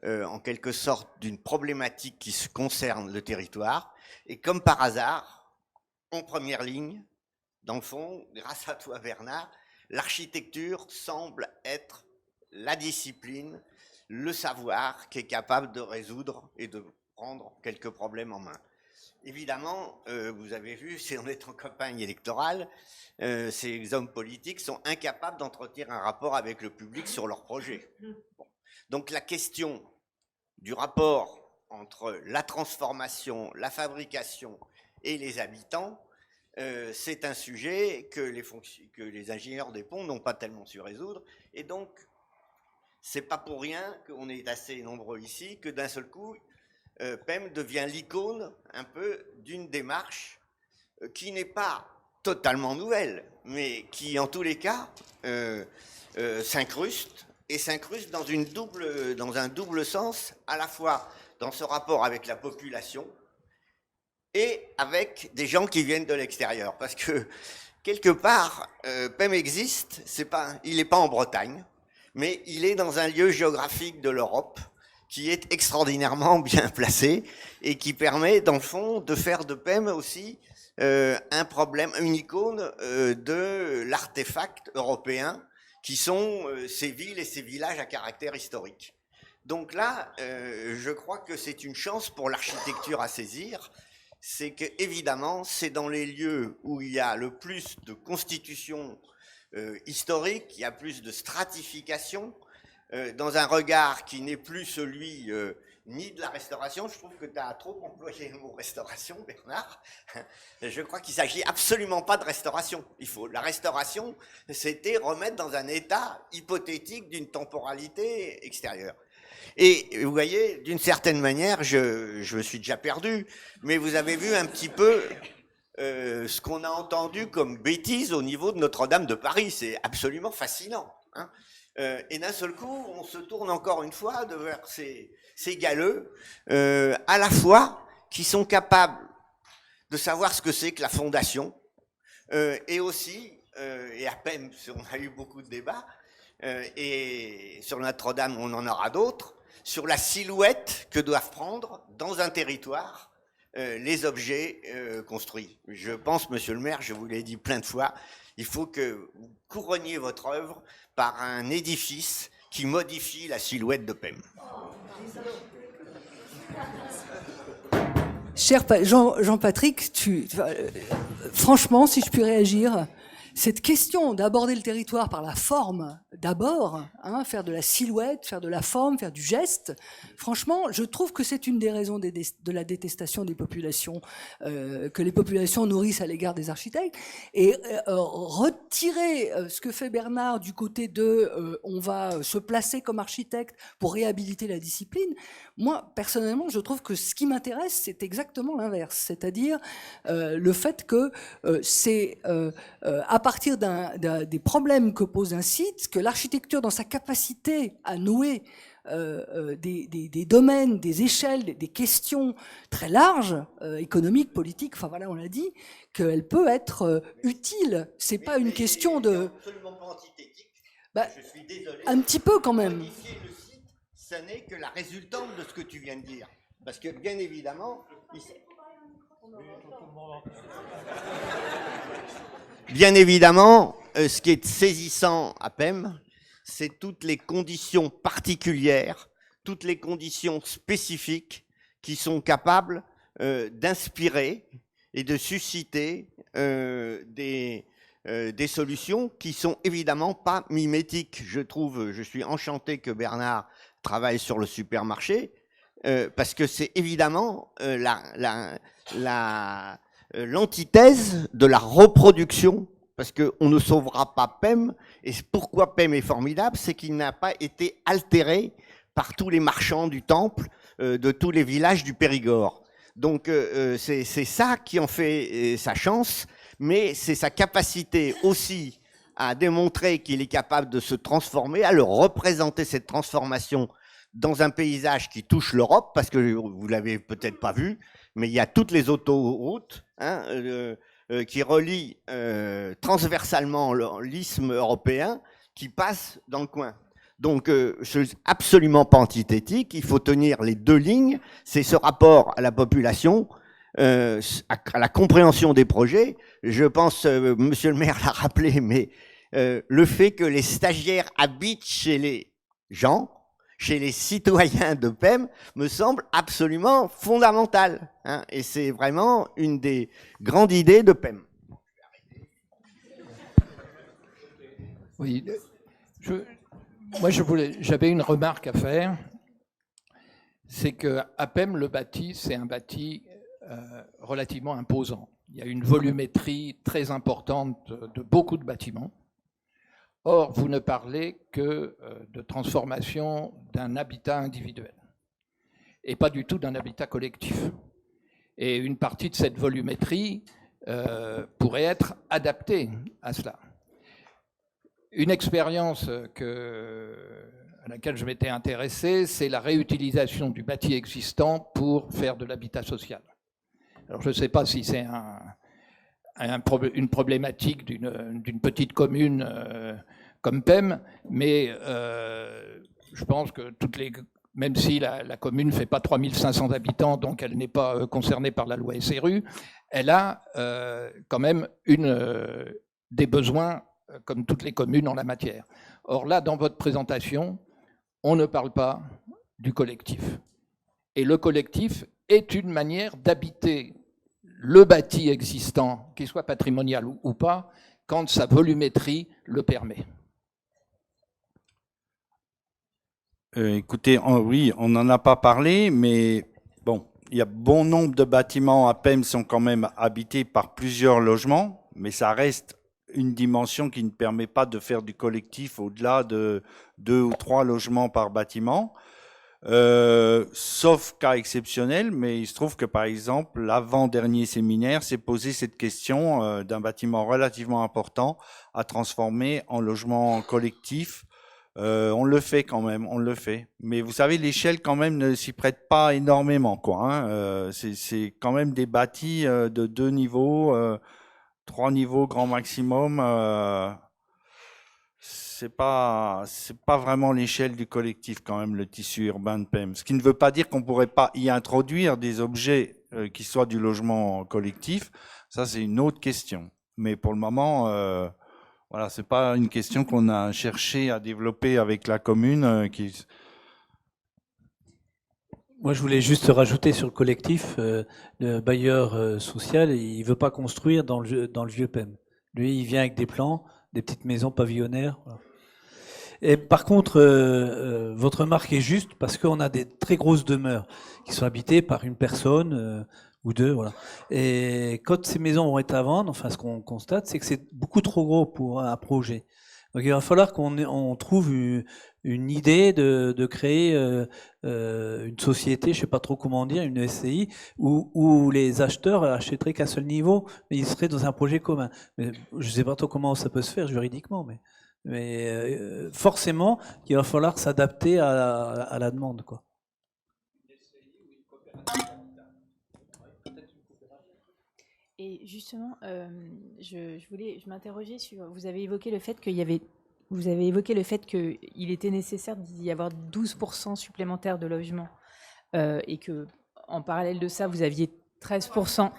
en quelque sorte, d'une problématique qui concerne le territoire. Et comme par hasard, en première ligne, dans le fond, grâce à toi Bernard, l'architecture semble être la discipline, le savoir qui est capable de résoudre et de prendre quelques problèmes en main. Évidemment, vous avez vu, si on est en campagne électorale, ces hommes politiques sont incapables d'entretenir un rapport avec le public sur leur projet. Bon. Donc la question du rapport entre la transformation, la fabrication et les habitants, c'est un sujet que les ingénieurs des ponts n'ont pas tellement su résoudre. Et donc, c'est pas pour rien qu'on est assez nombreux ici, que d'un seul coup, PEM devient l'icône un peu d'une démarche qui n'est pas totalement nouvelle, mais qui en tous les cas s'incruste dans un double sens, à la fois dans ce rapport avec la population et avec des gens qui viennent de l'extérieur. Parce que quelque part, PEM existe, il n'est pas en Bretagne, mais il est dans un lieu géographique de l'Europe qui est extraordinairement bien placé et qui permet, dans le fond, de faire de PEM aussi un problème, une icône de l'artefact européen qui sont ces villes et ces villages à caractère historique. Donc là, je crois que c'est une chance pour l'architecture à saisir. c'est que évidemment, c'est dans les lieux où il y a le plus de constitution historique, il y a plus de stratification, dans un regard qui n'est plus celui ni de la restauration. Je trouve que tu as trop employé le mot restauration, Bernard. Je crois qu'il ne s'agit absolument pas de restauration. La restauration, c'était remettre dans un état hypothétique d'une temporalité extérieure. Et vous voyez, d'une certaine manière, je me suis déjà perdu, mais vous avez vu un petit peu ce qu'on a entendu comme bêtise au niveau de Notre-Dame de Paris. C'est absolument fascinant, hein. Et d'un seul coup, on se tourne encore une fois vers ces galeux, à la fois qui sont capables de savoir ce que c'est que la fondation, et aussi, et à peine, on a eu beaucoup de débats, et sur Notre-Dame, on en aura d'autres, sur la silhouette que doivent prendre dans un territoire les objets construits. Je pense, monsieur le maire, je vous l'ai dit plein de fois, il faut que vous couronniez votre œuvre par un édifice qui modifie la silhouette de PEM. Cher Jean-Patrick, franchement, si je puis réagir, cette question d'aborder le territoire par la forme, d'abord, hein, faire de la silhouette, faire de la forme, faire du geste, franchement, je trouve que c'est une des raisons de la détestation des populations, que les populations nourrissent à l'égard des architectes. Et retirer ce que fait Bernard du côté de on va se placer comme architecte pour réhabiliter la discipline, moi, personnellement, je trouve que ce qui m'intéresse, c'est exactement l'inverse. C'est-à-dire le fait que c'est à partir des problèmes que pose un site, que l'architecture, dans sa capacité à nouer des domaines, des échelles, des questions très larges, économiques, politiques, enfin voilà, on l'a dit, qu'elle peut être utile. C'est pas une question de... Absolument pas antithétique. Bah, je suis désolé. Un petit peu quand même. Modifier le site, ça n'est que la résultante de ce que tu viens de dire. Parce que bien évidemment... Bien évidemment, ce qui est saisissant à PEM, c'est toutes les conditions particulières, toutes les conditions spécifiques qui sont capables d'inspirer et de susciter des solutions qui sont évidemment pas mimétiques. Je suis enchanté que Bernard travaille sur le supermarché, parce que c'est évidemment l'antithèse de la reproduction, parce qu'on ne sauvera pas PEM, et pourquoi PEM est formidable, c'est qu'il n'a pas été altéré par tous les marchands du temple, de tous les villages du Périgord. Donc c'est ça qui en fait sa chance, mais c'est sa capacité aussi à démontrer qu'il est capable de se transformer, à le représenter, cette transformation, dans un paysage qui touche l'Europe, parce que vous l'avez peut-être pas vu, mais il y a toutes les autoroutes qui relient transversalement l'isthme européen qui passent dans le coin. Donc, je suis absolument pas antithétique, il faut tenir les deux lignes, c'est ce rapport à la population, à la compréhension des projets. Je pense, monsieur le maire l'a rappelé, mais le fait que les stagiaires habitent chez les gens, chez les citoyens de PEM, me semble absolument fondamental, hein, et c'est vraiment une des grandes idées de PEM. Oui, j'avais une remarque à faire, c'est qu'à PEM, le bâti, c'est un bâti relativement imposant. Il y a une volumétrie très importante de beaucoup de bâtiments. Or, vous ne parlez que de transformation d'un habitat individuel et pas du tout d'un habitat collectif. Et une partie de cette volumétrie pourrait être adaptée à cela. Une expérience à laquelle je m'étais intéressé, c'est la réutilisation du bâti existant pour faire de l'habitat social. Alors, je ne sais pas si c'est une problématique d'une petite commune comme PEM, mais je pense que même si la commune ne fait pas 3500 habitants, donc elle n'est pas concernée par la loi SRU, elle a quand même des besoins comme toutes les communes en la matière. Or là, dans votre présentation, on ne parle pas du collectif. Et le collectif est une manière d'habiter le bâti existant, qu'il soit patrimonial ou pas, quand sa volumétrie le permet. Écoutez, oui, on n'en a pas parlé, mais bon, il y a bon nombre de bâtiments à PEM sont quand même habités par plusieurs logements, mais ça reste une dimension qui ne permet pas de faire du collectif au-delà de 2 ou 3 logements par bâtiment, sauf cas exceptionnel, mais il se trouve que par exemple, l'avant-dernier séminaire s'est posé cette question d'un bâtiment relativement important à transformer en logement collectif. On le fait quand même, on le fait. Mais vous savez, l'échelle quand même ne s'y prête pas énormément, quoi. Hein. C'est quand même des bâtis de 2 niveaux, 3 niveaux grand maximum. C'est pas vraiment l'échelle du collectif quand même, le tissu urbain de PEM. Ce qui ne veut pas dire qu'on pourrait pas y introduire des objets qui soient du logement collectif. Ça, c'est une autre question. Mais pour le moment, voilà, c'est pas une question qu'on a cherché à développer avec la commune. Moi, je voulais juste rajouter sur le collectif, le bailleur social, il veut pas construire dans le vieux PEM. Lui, il vient avec des plans, des petites maisons pavillonnaires. Voilà. Et par contre, votre remarque est juste parce qu'on a des très grosses demeures qui sont habitées par une personne ou deux. Voilà. Et quand ces maisons vont être à vendre, enfin, ce qu'on constate, c'est que c'est beaucoup trop gros pour un projet. Donc, il va falloir qu'on trouve une idée de créer une société, je sais pas trop comment dire, une SCI, où les acheteurs achèteraient qu'à seul niveau, mais ils seraient dans un projet commun. Mais je sais pas trop comment ça peut se faire juridiquement, mais forcément, il va falloir s'adapter à la demande, quoi. Et justement, je m'interrogeais sur. Vous avez évoqué le fait qu'il était nécessaire d'y avoir 12% supplémentaires de logements et que, en parallèle de ça, vous aviez 13%.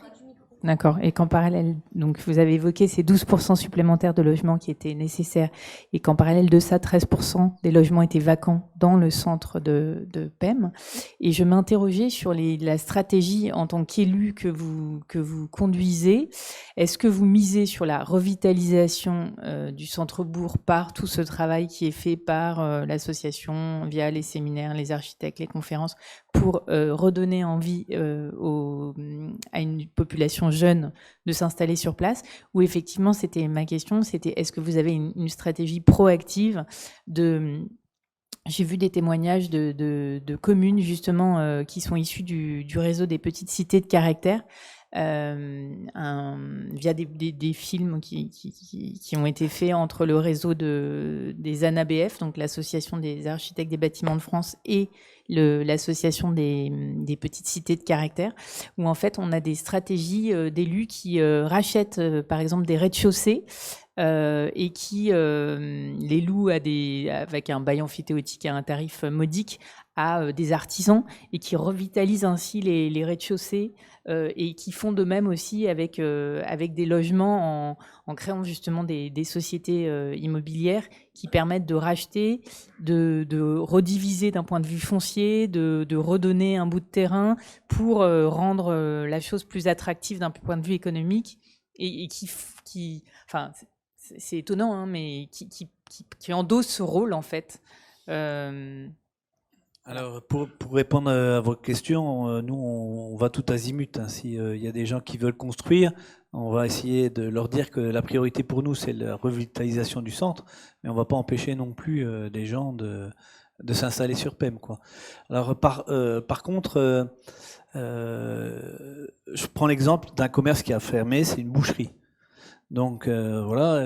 D'accord. Et qu'en parallèle, donc vous avez évoqué ces 12% supplémentaires de logements qui étaient nécessaires et qu'en parallèle de ça, 13% des logements étaient vacants dans le centre de PEM. Et je m'interrogeais sur la stratégie en tant qu'élu que vous conduisez. Est-ce que vous misez sur la revitalisation du centre-bourg par tout ce travail qui est fait par l'association via les séminaires, les architectes, les conférences pour redonner envie à une population jeune de s'installer sur place, ou effectivement, c'était ma question, c'était est-ce que vous avez une stratégie proactive j'ai vu des témoignages de communes justement qui sont issues du réseau des petites cités de caractère, via des films qui ont été faits entre le réseau des ANABF, donc l'association des architectes des bâtiments de France, et l'association des petites cités de caractère, où en fait on a des stratégies d'élus qui rachètent par exemple des rez-de-chaussée et qui les louent avec un bail emphytéotique à un tarif modique à des artisans et qui revitalisent ainsi les rez-de-chaussée et qui font de même aussi avec des logements en créant justement des sociétés immobilières qui permettent de racheter, de rediviser d'un point de vue foncier, de redonner un bout de terrain pour rendre la chose plus attractive d'un point de vue économique et qui enfin, c'est étonnant, hein, mais qui endosse ce rôle en fait. Alors, pour répondre à votre question, nous, on va tout azimut. Hein. S'il y a des gens qui veulent construire, on va essayer de leur dire que la priorité pour nous, c'est la revitalisation du centre, mais on ne va pas empêcher non plus des gens de s'installer sur PEM, quoi. Alors, par contre, je prends l'exemple d'un commerce qui a fermé, c'est une boucherie. Donc voilà,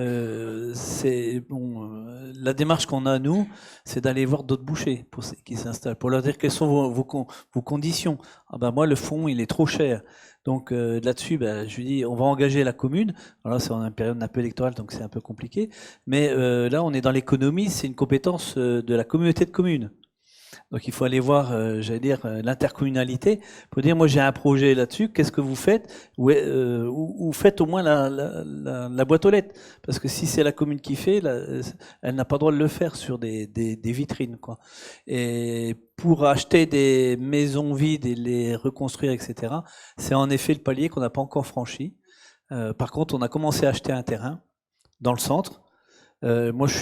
c'est bon. La démarche qu'on a nous, c'est d'aller voir d'autres bouchers pour ceux qui s'installent, pour leur dire quelles sont vos conditions. Ah ben moi le fond il est trop cher, donc là-dessus, ben, je lui dis on va engager la commune. Alors là c'est en une période un peu électorale, donc c'est un peu compliqué. Mais là on est dans l'économie, c'est une compétence de la communauté de communes. Donc il faut aller voir, j'allais dire, l'intercommunalité pour dire, moi j'ai un projet là-dessus, qu'est-ce que vous faites, ou faites au moins la boîte aux lettres. Parce que si c'est la commune qui fait, elle n'a pas le droit de le faire sur des vitrines, quoi. Et pour acheter des maisons vides et les reconstruire, etc., c'est en effet le palier qu'on n'a pas encore franchi. Par contre, on a commencé à acheter un terrain dans le centre. Moi, je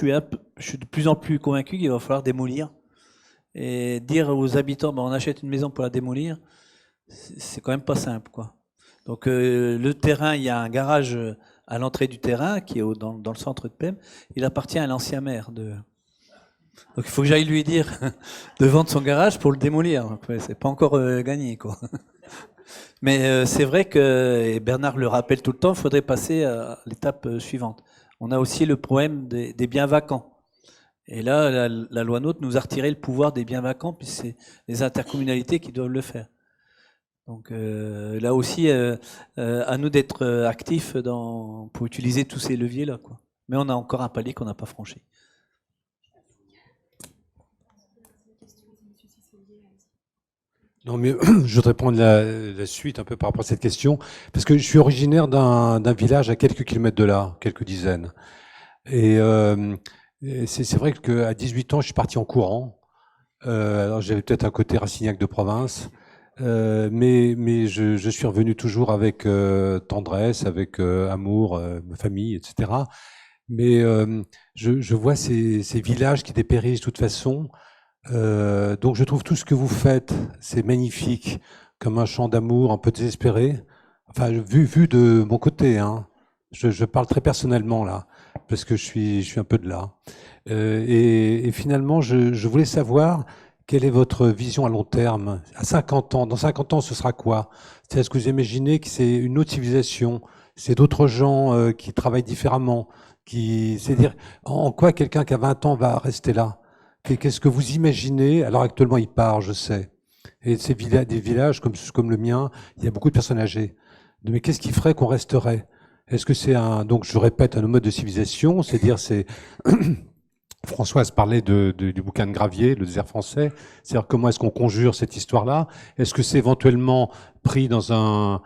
suis de plus en plus convaincu qu'il va falloir démolir. Et dire aux habitants, on achète une maison pour la démolir, c'est quand même pas simple, quoi. Donc le terrain, il y a un garage à l'entrée du terrain qui est dans le centre de Pem. Il appartient à l'ancien maire de. Donc il faut que j'aille lui dire de vendre son garage pour le démolir. Donc, ouais, c'est pas encore gagné, quoi. Mais c'est vrai que, et Bernard le rappelle tout le temps, il faudrait passer à l'étape suivante. On a aussi le problème des biens vacants. Et là, la loi NOTRe nous a retiré le pouvoir des biens vacants, puis c'est les intercommunalités qui doivent le faire. Donc là aussi, à nous d'être actifs pour utiliser tous ces leviers-là, quoi. Mais on a encore un palier qu'on n'a pas franchi. Non, mais je voudrais prendre la suite un peu par rapport à cette question, parce que je suis originaire d'un village à quelques kilomètres de là, quelques dizaines. Et c'est vrai qu'à 18 ans, je suis parti en courant. Alors j'avais peut-être un côté racignac de province, mais je suis revenu toujours avec tendresse, avec amour, famille, etc. Mais je vois ces villages qui dépérissent de toute façon. Donc je trouve tout ce que vous faites, c'est magnifique, comme un chant d'amour un peu désespéré. Enfin, vu de mon côté, hein. Je parle très personnellement là, parce que je suis un peu de là. Et finalement, je voulais savoir quelle est votre vision à long terme. À 50 ans, dans 50 ans, ce sera quoi? Est-ce que vous imaginez que c'est une autre civilisation? C'est d'autres gens qui travaillent différemment? C'est-à-dire, en quoi quelqu'un qui a 20 ans va rester là? Qu'est-ce que vous imaginez? Alors actuellement, il part, je sais. Et des villages comme le mien, il y a beaucoup de personnes âgées. Mais qu'est-ce qui ferait qu'on resterait? Est-ce que c'est donc je répète, un mode de civilisation, c'est-à-dire Françoise parlait du bouquin de Gravier, le désert français. C'est-à-dire comment est-ce qu'on conjure cette histoire-là? Est-ce que c'est éventuellement pris dans un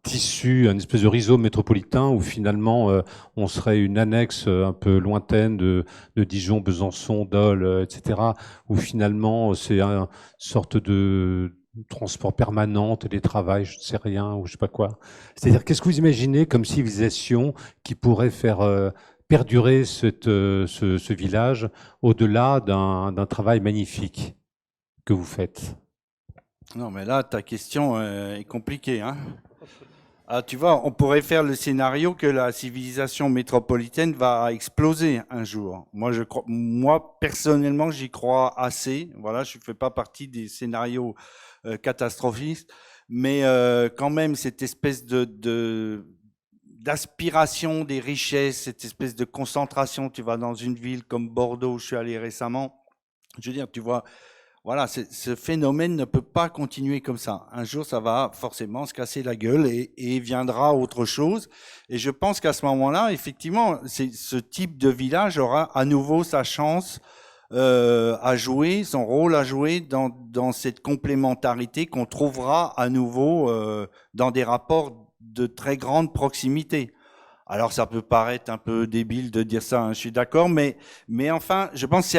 tissu, un espèce de rhizome métropolitain où finalement on serait une annexe un peu lointaine de Dijon, Besançon, Dole, etc. Où finalement c'est une sorte de transport permanent, télétravail, je ne sais rien, ou je sais pas quoi. C'est-à-dire, qu'est-ce que vous imaginez comme civilisation qui pourrait faire perdurer ce village au-delà d'un travail magnifique que vous faites? Non, mais là, ta question est compliquée, hein. Ah, tu vois, on pourrait faire le scénario que la civilisation métropolitaine va exploser un jour. Moi personnellement, j'y crois assez. Voilà, je ne fais pas partie des scénarios catastrophistes, mais quand même, cette espèce d'aspiration des richesses, cette espèce de concentration. Tu vas dans une ville comme Bordeaux, où je suis allé récemment. Je veux dire, tu vois. Voilà, ce phénomène ne peut pas continuer comme ça. Un jour, ça va forcément se casser la gueule et viendra autre chose. Et je pense qu'à ce moment-là, effectivement, ce type de village aura à nouveau sa chance à jouer, son rôle à jouer dans cette complémentarité qu'on trouvera à nouveau dans des rapports de très grande proximité. Alors, ça peut paraître un peu débile de dire ça, hein, je suis d'accord, mais enfin, je pense que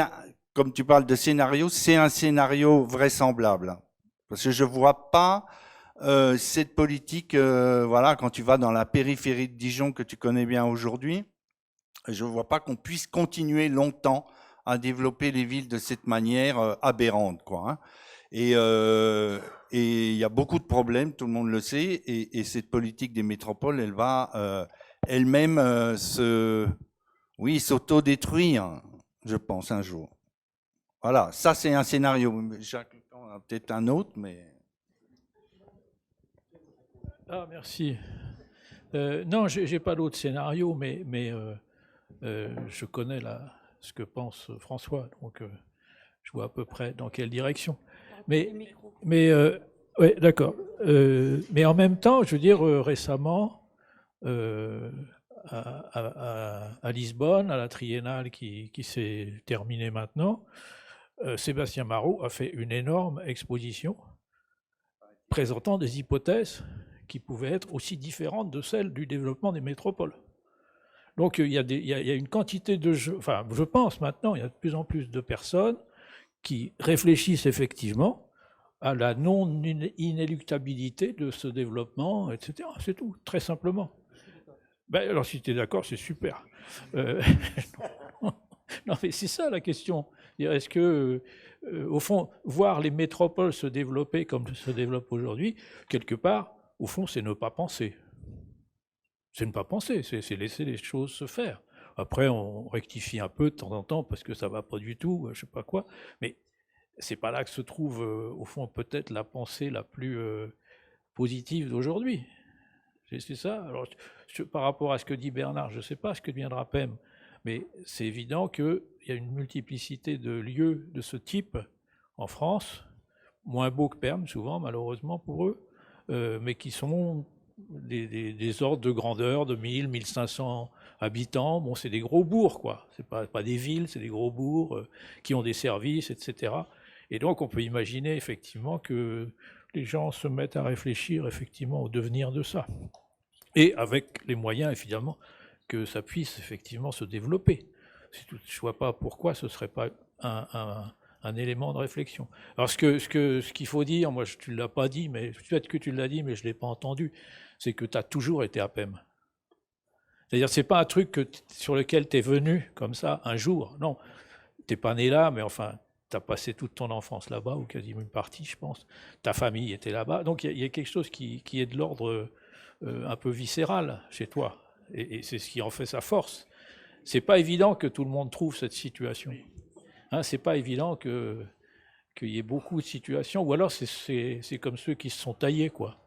comme tu parles de scénario, c'est un scénario vraisemblable. Parce que je vois pas cette politique, voilà, quand tu vas dans la périphérie de Dijon que tu connais bien aujourd'hui, je vois pas qu'on puisse continuer longtemps à développer les villes de cette manière aberrante, quoi. Hein. Et il y a beaucoup de problèmes, tout le monde le sait, et cette politique des métropoles, elle va elle-même s'autodétruire, je pense, un jour. Voilà, ça c'est un scénario. Jacques Lucan a peut-être un autre, mais... Ah, merci. Non, je n'ai pas d'autre scénario, mais je connais ce que pense François, donc je vois à peu près dans quelle direction. Mais ouais, d'accord. Mais en même temps, je veux dire, récemment, à Lisbonne, à la triennale qui s'est terminée maintenant, Sébastien Marot a fait une énorme exposition présentant des hypothèses qui pouvaient être aussi différentes de celles du développement des métropoles. Donc il y a une quantité de jeux, enfin je pense maintenant, il y a de plus en plus de personnes qui réfléchissent effectivement à la non-inéluctabilité de ce développement, etc. C'est tout, très simplement. Ben, alors si tu es d'accord, c'est super. Non, mais c'est ça la question. Est-ce que, au fond, voir les métropoles se développer comme se développent aujourd'hui, quelque part, au fond, c'est ne pas penser. C'est ne pas penser, c'est laisser les choses se faire. Après, on rectifie un peu de temps en temps parce que ça ne va pas du tout, je ne sais pas quoi. Mais c'est pas là que se trouve, au fond, peut-être la pensée la plus positive d'aujourd'hui. C'est ça. Alors, par rapport à ce que dit Bernard, je ne sais pas ce que deviendra PEM, mais c'est évident qu'il y a une multiplicité de lieux de ce type en France, moins beaux que PEM, souvent, malheureusement pour eux, mais qui sont des ordres de grandeur de 1000, 1500 habitants. Bon, c'est des gros bourgs, quoi. C'est pas des villes, c'est des gros bourgs qui ont des services, etc. Et donc, on peut imaginer effectivement que les gens se mettent à réfléchir effectivement au devenir de ça. Et avec les moyens, évidemment, que ça puisse effectivement se développer. Je ne vois pas pourquoi ce ne serait pas un élément de réflexion. Alors, ce qu'il faut dire, moi, tu ne l'as pas dit, mais peut-être que tu l'as dit, mais je ne l'ai pas entendu, c'est que tu as toujours été à PEM. C'est-à-dire, ce n'est pas un truc sur lequel tu es venu comme ça un jour. Non, tu n'es pas né là, mais enfin, tu as passé toute ton enfance là-bas, ou quasiment une partie, je pense. Ta famille était là-bas. Donc, il y a quelque chose qui est de l'ordre un peu viscéral chez toi. Et c'est ce qui en fait sa force. C'est pas évident que tout le monde trouve cette situation. Hein, c'est pas évident qu'il y ait beaucoup de situations, ou alors c'est comme ceux qui se sont taillés, quoi.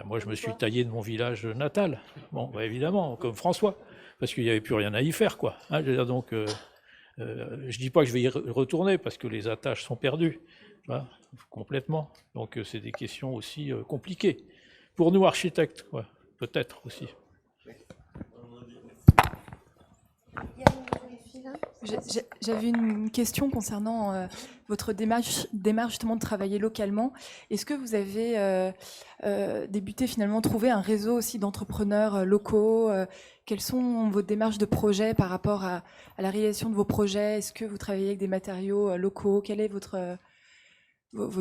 Moi, je me suis taillé de mon village natal. Bon, bah, évidemment, comme François, parce qu'il n'y avait plus rien à y faire, quoi. Hein, je veux dire, donc, je dis pas que je vais y retourner, parce que les attaches sont perdues, hein, complètement. Donc, c'est des questions aussi compliquées. Pour nous, architectes, ouais, peut-être aussi. J'avais une question concernant votre démarche justement de travailler localement. Est-ce que vous avez débuté finalement, trouvé un réseau aussi d'entrepreneurs locaux? Quelles sont vos démarches de projet par rapport à la réalisation de vos projets? Est-ce que vous travaillez avec des matériaux locaux? Quelle est votre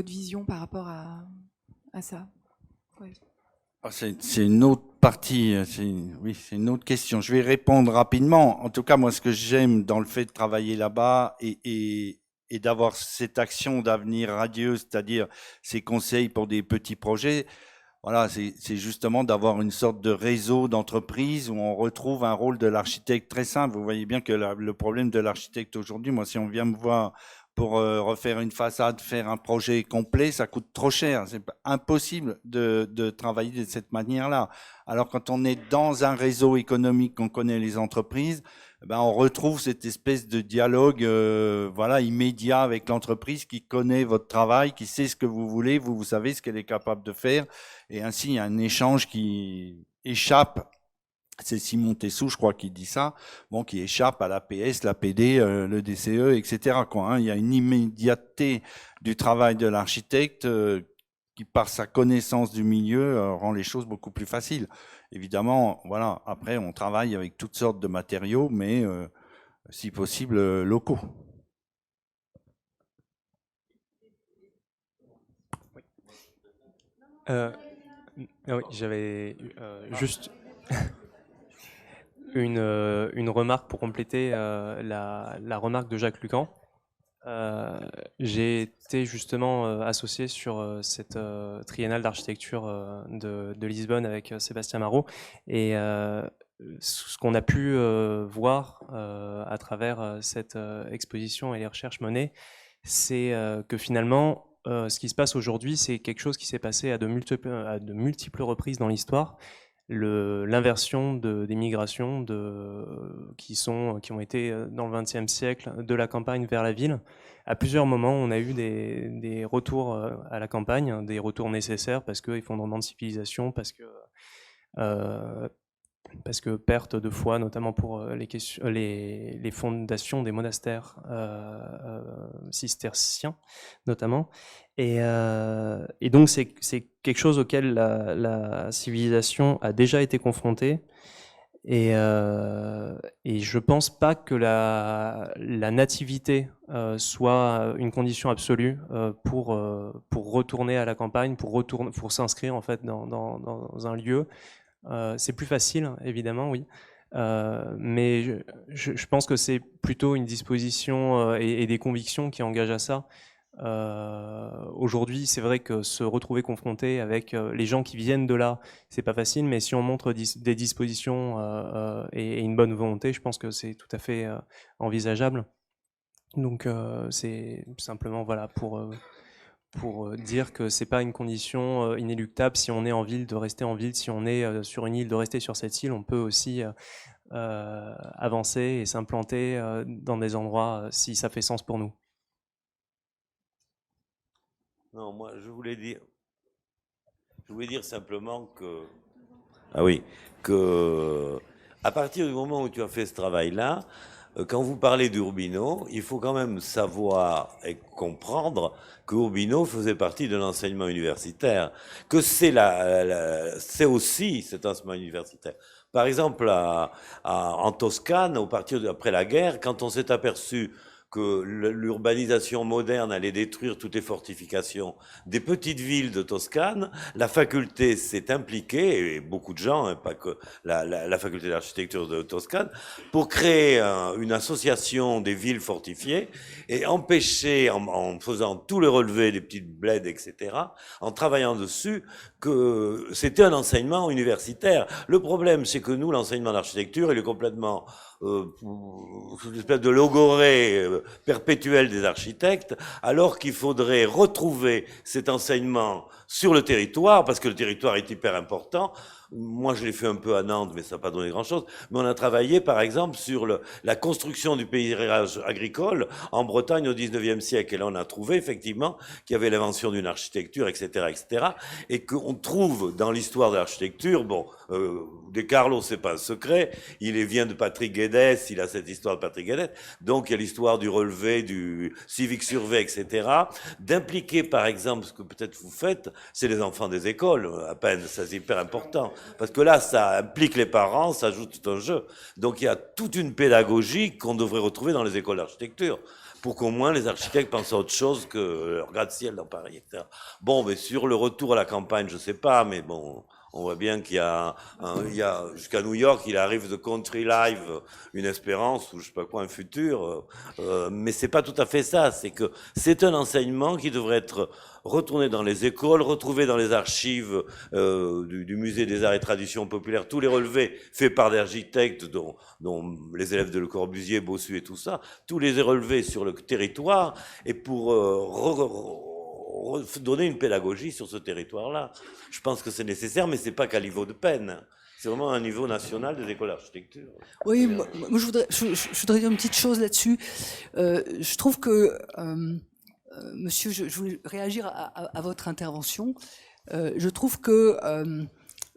vision par rapport à ça? Ouais. C'est une autre partie, oui, c'est une autre question. Je vais répondre rapidement. En tout cas, moi, ce que j'aime dans le fait de travailler là-bas et d'avoir cette action d'avenir radieux, c'est-à-dire ces conseils pour des petits projets, voilà, c'est justement d'avoir une sorte de réseau d'entreprises où on retrouve un rôle de l'architecte très simple. Vous voyez bien que le problème de l'architecte aujourd'hui, moi, si on vient me voir pour refaire une façade, faire un projet complet, ça coûte trop cher. C'est impossible de travailler de cette manière-là. Alors quand on est dans un réseau économique, qu'on connaît les entreprises, ben on retrouve cette espèce de dialogue voilà, immédiat avec l'entreprise qui connaît votre travail, qui sait ce que vous voulez, vous savez ce qu'elle est capable de faire. Et ainsi, il y a un échange qui échappe. C'est Simon Tessou, je crois, qui dit ça, bon, qui échappe à l'APS, l'APD, le DCE, etc., quoi, hein. Il y a une immédiateté du travail de l'architecte qui, par sa connaissance du milieu, rend les choses beaucoup plus faciles. Évidemment, voilà, après, on travaille avec toutes sortes de matériaux, mais si possible, locaux. Oui, j'avais juste... une remarque pour compléter la remarque de Jacques Lucan. J'ai été justement associé sur cette triennale d'architecture de Lisbonne avec Sébastien Marot. Et ce qu'on a pu voir à travers cette exposition et les recherches menées, c'est que finalement, ce qui se passe aujourd'hui, c'est quelque chose qui s'est passé à de multiples reprises dans l'histoire. L'inversion des migrations qui ont été dans le XXe siècle de la campagne vers la ville. À plusieurs moments, on a eu des retours à la campagne, des retours nécessaires parce qu'effondrement de civilisation, parce que parce que perte de foi, notamment pour les fondations des monastères cisterciens, notamment. Et donc, c'est quelque chose auquel la civilisation a déjà été confrontée. Et je pense pas que la nativité soit une condition absolue pour retourner à la campagne, pour s'inscrire en fait dans un lieu. C'est plus facile, évidemment, oui. Mais je pense que c'est plutôt une disposition et des convictions qui engagent à ça. Aujourd'hui, c'est vrai que se retrouver confronté avec les gens qui viennent de là, c'est pas facile, mais si on montre des dispositions et une bonne volonté, je pense que c'est tout à fait envisageable. Donc c'est simplement voilà pour dire que c'est pas une condition inéluctable. Si on est en ville, de rester en ville. Si on est sur une île, de rester sur cette île. On peut aussi avancer et s'implanter dans des endroits si ça fait sens pour nous. Non, moi je voulais dire simplement que à partir du moment où tu as fait ce travail-là, quand vous parlez d'Urbino, il faut quand même savoir et comprendre que Urbino faisait partie de l'enseignement universitaire, que c'est aussi cet enseignement universitaire. Par exemple, en Toscane, après la guerre, quand on s'est aperçu que l'urbanisation moderne allait détruire toutes les fortifications des petites villes de Toscane, la faculté s'est impliquée, et beaucoup de gens, hein, pas que la faculté d'architecture de Toscane, pour créer une association des villes fortifiées et empêcher, en faisant tout le relevé des petites bleds, etc., en travaillant dessus, que c'était un enseignement universitaire. Le problème, c'est que nous, l'enseignement d'architecture, il est complètement une espèce de logorée perpétuelle des architectes, alors qu'il faudrait retrouver cet enseignement sur le territoire, parce que le territoire est hyper important. Moi, je l'ai fait un peu à Nantes, mais ça n'a pas donné grand-chose. Mais on a travaillé, par exemple, sur la construction du paysage agricole en Bretagne au 19e siècle. Et là, on a trouvé, effectivement, qu'il y avait l'invention d'une architecture, etc., etc., et qu'on trouve dans l'histoire de l'architecture, bon, De Carlo, c'est pas un secret, il vient de Patrick Guedes, il a cette histoire de Patrick Guedes, donc il y a l'histoire du relevé, du civic survey, etc., d'impliquer, par exemple, ce que peut-être vous faites, c'est les enfants des écoles, à peine, ça c'est hyper important. Parce que là, ça implique les parents, ça joue tout un jeu. Donc il y a toute une pédagogie qu'on devrait retrouver dans les écoles d'architecture, pour qu'au moins les architectes pensent à autre chose que leur gratte-ciel dans Paris, etc. Bon, mais sur le retour à la campagne, je sais pas, mais bon, on voit bien qu'il y a jusqu'à New York, il arrive de Country Live, une espérance, ou je sais pas quoi, un futur, mais c'est pas tout à fait ça. C'est que c'est un enseignement qui devrait être retourné dans les écoles, retrouvé dans les archives du musée des arts et traditions populaires, tous les relevés faits par des architectes, dont les élèves de Le Corbusier, Bossuet et tout ça, tous les relevés sur le territoire, et pour donner une pédagogie sur ce territoire-là. Je pense que c'est nécessaire, mais c'est pas qu'à niveau de peine. C'est vraiment un niveau national des écoles d'architecture. Oui, moi je voudrais dire une petite chose là-dessus. Je trouve que, monsieur, je voulais réagir à votre intervention. Je trouve que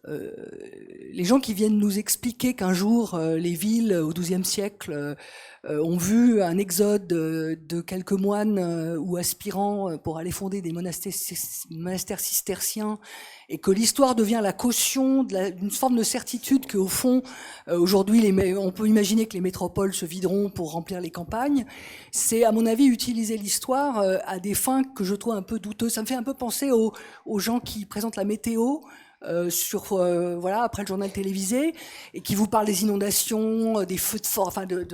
les gens qui viennent nous expliquer qu'un jour les villes au XIIe siècle ont vu un exode de quelques moines ou aspirants pour aller fonder des monastères cisterciens, et que l'histoire devient la caution d'une forme de certitude qu'au fond, aujourd'hui, on peut imaginer que les métropoles se videront pour remplir les campagnes, c'est, à mon avis, utiliser l'histoire à des fins que je trouve un peu douteuses. Ça me fait un peu penser aux gens qui présentent la météo, voilà, après le journal télévisé, et qui vous parle des inondations, des feux de forêt, enfin de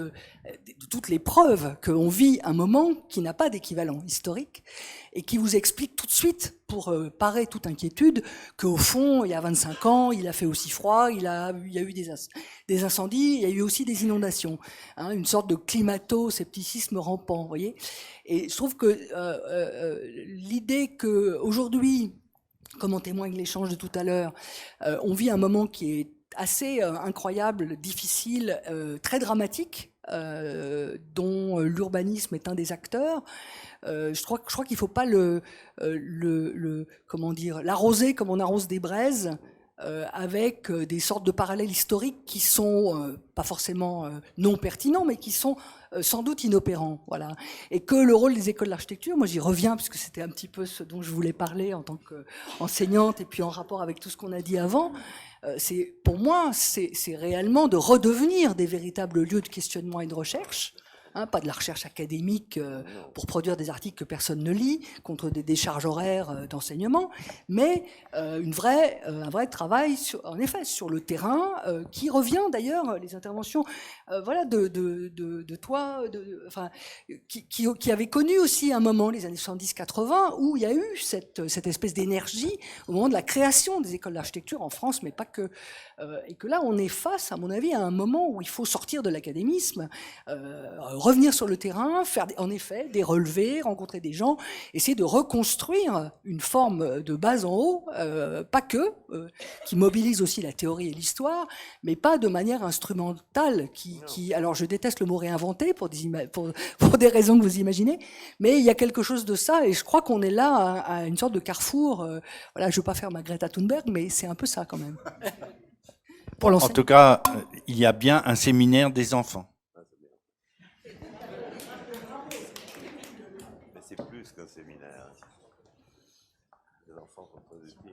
toutes les preuves qu'on vit un moment qui n'a pas d'équivalent historique, et qui vous explique tout de suite, pour parer toute inquiétude, qu'au fond, il y a 25 ans, il a fait aussi froid, il y a eu des incendies, il y a eu aussi des inondations, hein, une sorte de climato-scepticisme rampant, vous voyez. Et je trouve que l'idée que aujourd'hui, comme en témoigne l'échange de tout à l'heure, on vit un moment qui est assez incroyable, difficile, très dramatique, dont l'urbanisme est un des acteurs. Je crois qu'il ne faut pas l'arroser comme on arrose des braises, avec des sortes de parallèles historiques qui sont pas forcément non pertinents, mais qui sont sans doute inopérants. Voilà. Et que le rôle des écoles d'architecture, moi j'y reviens, puisque c'était un petit peu ce dont je voulais parler en tant qu'enseignante, et puis en rapport avec tout ce qu'on a dit avant, pour moi, c'est réellement de redevenir des véritables lieux de questionnement et de recherche. Pas de la recherche académique pour produire des articles que personne ne lit, contre des décharges horaires d'enseignement, mais un vrai travail, en effet, sur le terrain, qui revient d'ailleurs, les interventions voilà, de toi, qui avait connu aussi un moment, les années 70-80, où il y a eu cette espèce d'énergie au moment de la création des écoles d'architecture en France, mais pas que. Et que là, on est face, à mon avis, à un moment où il faut sortir de l'académisme, revenir sur le terrain, faire en effet des relevés, rencontrer des gens, essayer de reconstruire une forme de base en haut, pas que, qui mobilise aussi la théorie et l'histoire, mais pas de manière instrumentale, alors je déteste le mot réinventer pour des raisons que vous imaginez, mais il y a quelque chose de ça, et je crois qu'on est là à une sorte de carrefour. Voilà, je ne veux pas faire ma Greta Thunberg, mais c'est un peu ça quand même. En tout cas, il y a bien un séminaire des enfants. Mais c'est plus qu'un séminaire. Les enfants sont très utiles.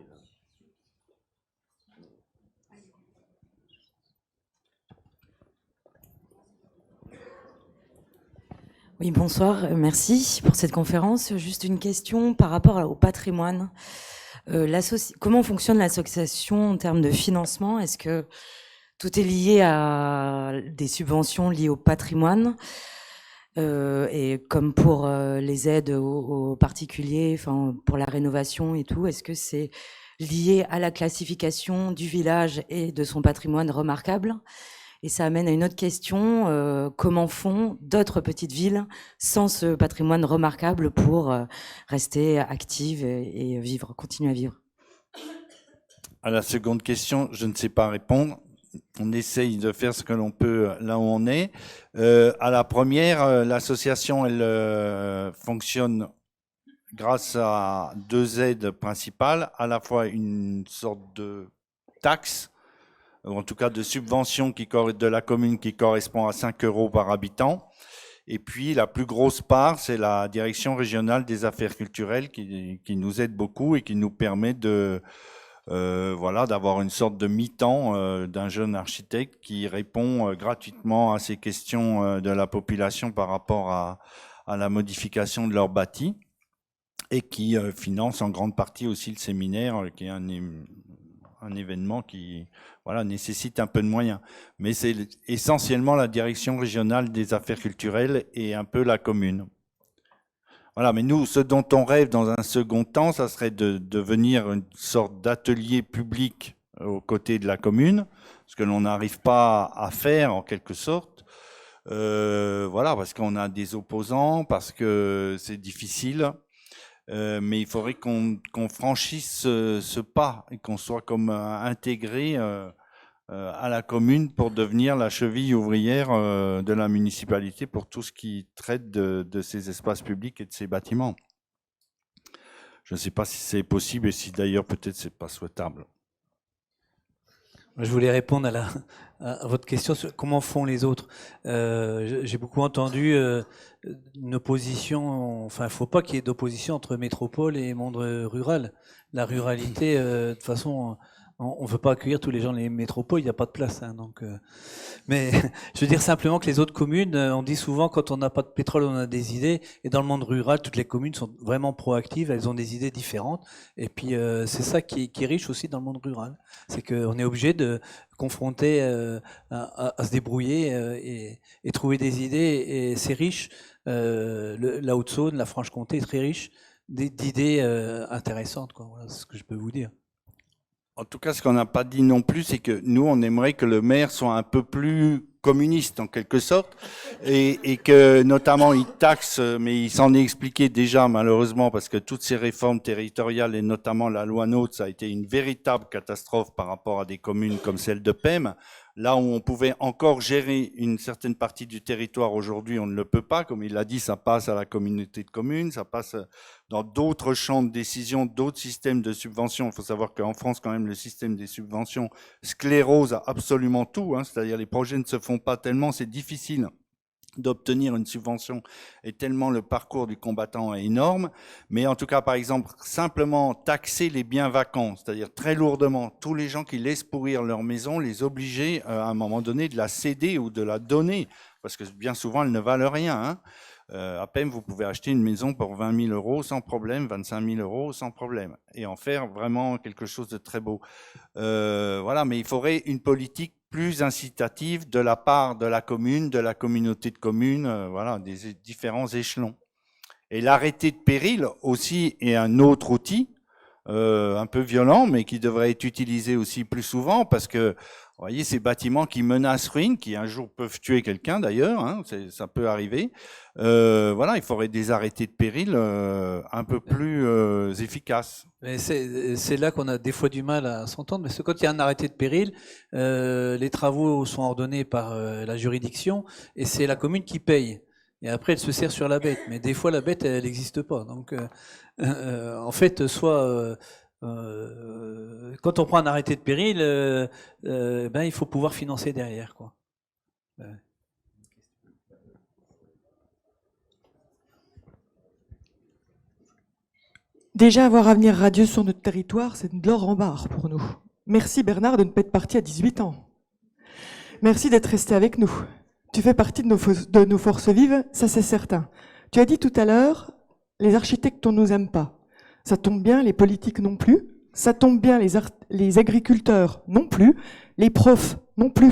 Oui, bonsoir, merci pour cette conférence. Juste une question par rapport au patrimoine. Comment fonctionne l'association en termes de financement? Est-ce que tout est lié à des subventions liées au patrimoine et comme pour les aides aux particuliers, enfin pour la rénovation et tout, est-ce que c'est lié à la classification du village et de son patrimoine remarquable? Et ça amène à une autre question, comment font d'autres petites villes sans ce patrimoine remarquable pour rester actives et vivre, continuer à vivre? À la seconde question, je ne sais pas répondre. On essaye de faire ce que l'on peut là où on est. À la première, l'association, elle fonctionne grâce à deux aides principales, à la fois une sorte de taxe, ou en tout cas de subvention de la commune qui correspond à 5 € par habitant. Et puis la plus grosse part, c'est la direction régionale des affaires culturelles qui nous aide beaucoup et qui nous permet d'avoir une sorte de mi-temps d'un jeune architecte qui répond gratuitement à ces questions de la population par rapport à la modification de leur bâti et qui finance en grande partie aussi le séminaire, qui est un événement qui nécessite un peu de moyens. Mais c'est essentiellement la direction régionale des affaires culturelles et un peu la commune. Voilà, mais nous, ce dont on rêve dans un second temps, ça serait de devenir une sorte d'atelier public aux côtés de la commune, ce que l'on n'arrive pas à faire en quelque sorte. Parce qu'on a des opposants, parce que c'est difficile. Mais il faudrait qu'on franchisse ce pas et qu'on soit comme intégré à la commune pour devenir la cheville ouvrière de la municipalité pour tout ce qui traite de ces espaces publics et de ces bâtiments. Je ne sais pas si c'est possible et si d'ailleurs peut-être c'est pas souhaitable. Je voulais répondre à votre question sur comment font les autres. J'ai beaucoup entendu une opposition, enfin il ne faut pas qu'il y ait d'opposition entre métropole et monde rural. La ruralité, de toute façon, on ne veut pas accueillir tous les gens des métropoles, il n'y a pas de place. Mais je veux dire simplement que les autres communes, on dit souvent quand on n'a pas de pétrole, on a des idées. Et dans le monde rural, toutes les communes sont vraiment proactives, elles ont des idées différentes. Et puis c'est ça qui est riche aussi dans le monde rural. C'est qu'on est obligé de confronter à se débrouiller et trouver des idées. Et c'est riche. La Haute-Saône, la Franche-Comté est très riche d'idées intéressantes. Voilà, c'est ce que je peux vous dire. En tout cas, ce qu'on n'a pas dit non plus, c'est que nous, on aimerait que le maire soit un peu plus communiste, en quelque sorte, et que, notamment, il taxe, mais il s'en est expliqué déjà, malheureusement, parce que toutes ces réformes territoriales, et notamment la loi NOTRe, ça a été une véritable catastrophe par rapport à des communes comme celle de Pem, Là où on pouvait encore gérer une certaine partie du territoire, aujourd'hui on ne le peut pas. Comme il l'a dit, ça passe à la communauté de communes, ça passe dans d'autres champs de décision, d'autres systèmes de subventions. Il faut savoir qu'en France, quand même, le système des subventions sclérose absolument tout, hein. C'est-à-dire les projets ne se font pas tellement, c'est difficile d'obtenir une subvention et tellement le parcours du combattant est énorme. Mais en tout cas, par exemple, simplement taxer les biens vacants, c'est-à-dire très lourdement, tous les gens qui laissent pourrir leur maison, les obliger à un moment donné de la céder ou de la donner, parce que bien souvent, elles ne valent rien, hein. À peine vous pouvez acheter une maison pour 20 000 euros sans problème, 25 000 euros sans problème, et en faire vraiment quelque chose de très beau. Voilà, mais il faudrait une politique plus incitative de la part de la commune, de la communauté de communes, voilà, des différents échelons. Et l'arrêté de péril aussi est un autre outil, un peu violent, mais qui devrait être utilisé aussi plus souvent, parce que vous voyez, ces bâtiments qui menacent ruine, qui un jour peuvent tuer quelqu'un d'ailleurs, hein, ça peut arriver. Voilà, il faudrait des arrêtés de péril un peu plus efficaces. Mais c'est là qu'on a des fois du mal à s'entendre, parce que quand il y a un arrêté de péril, les travaux sont ordonnés par la juridiction et c'est la commune qui paye. Et après, elle se sert sur la bête. Mais des fois, la bête, elle n'existe pas. Donc, en fait, soit... quand on prend un arrêté de péril, ben, il faut pouvoir financer derrière, quoi. Déjà, avoir Avenir Radieux sur notre territoire, c'est de l'or en barre pour nous. Merci Bernard de ne pas être parti à 18 ans. Merci d'être resté avec nous. Tu fais partie de nos forces vives, ça c'est certain. Tu as dit tout à l'heure, les architectes, on ne nous aime pas. Ça tombe bien, les politiques non plus. Ça tombe bien, les agriculteurs non plus. Les profs non plus.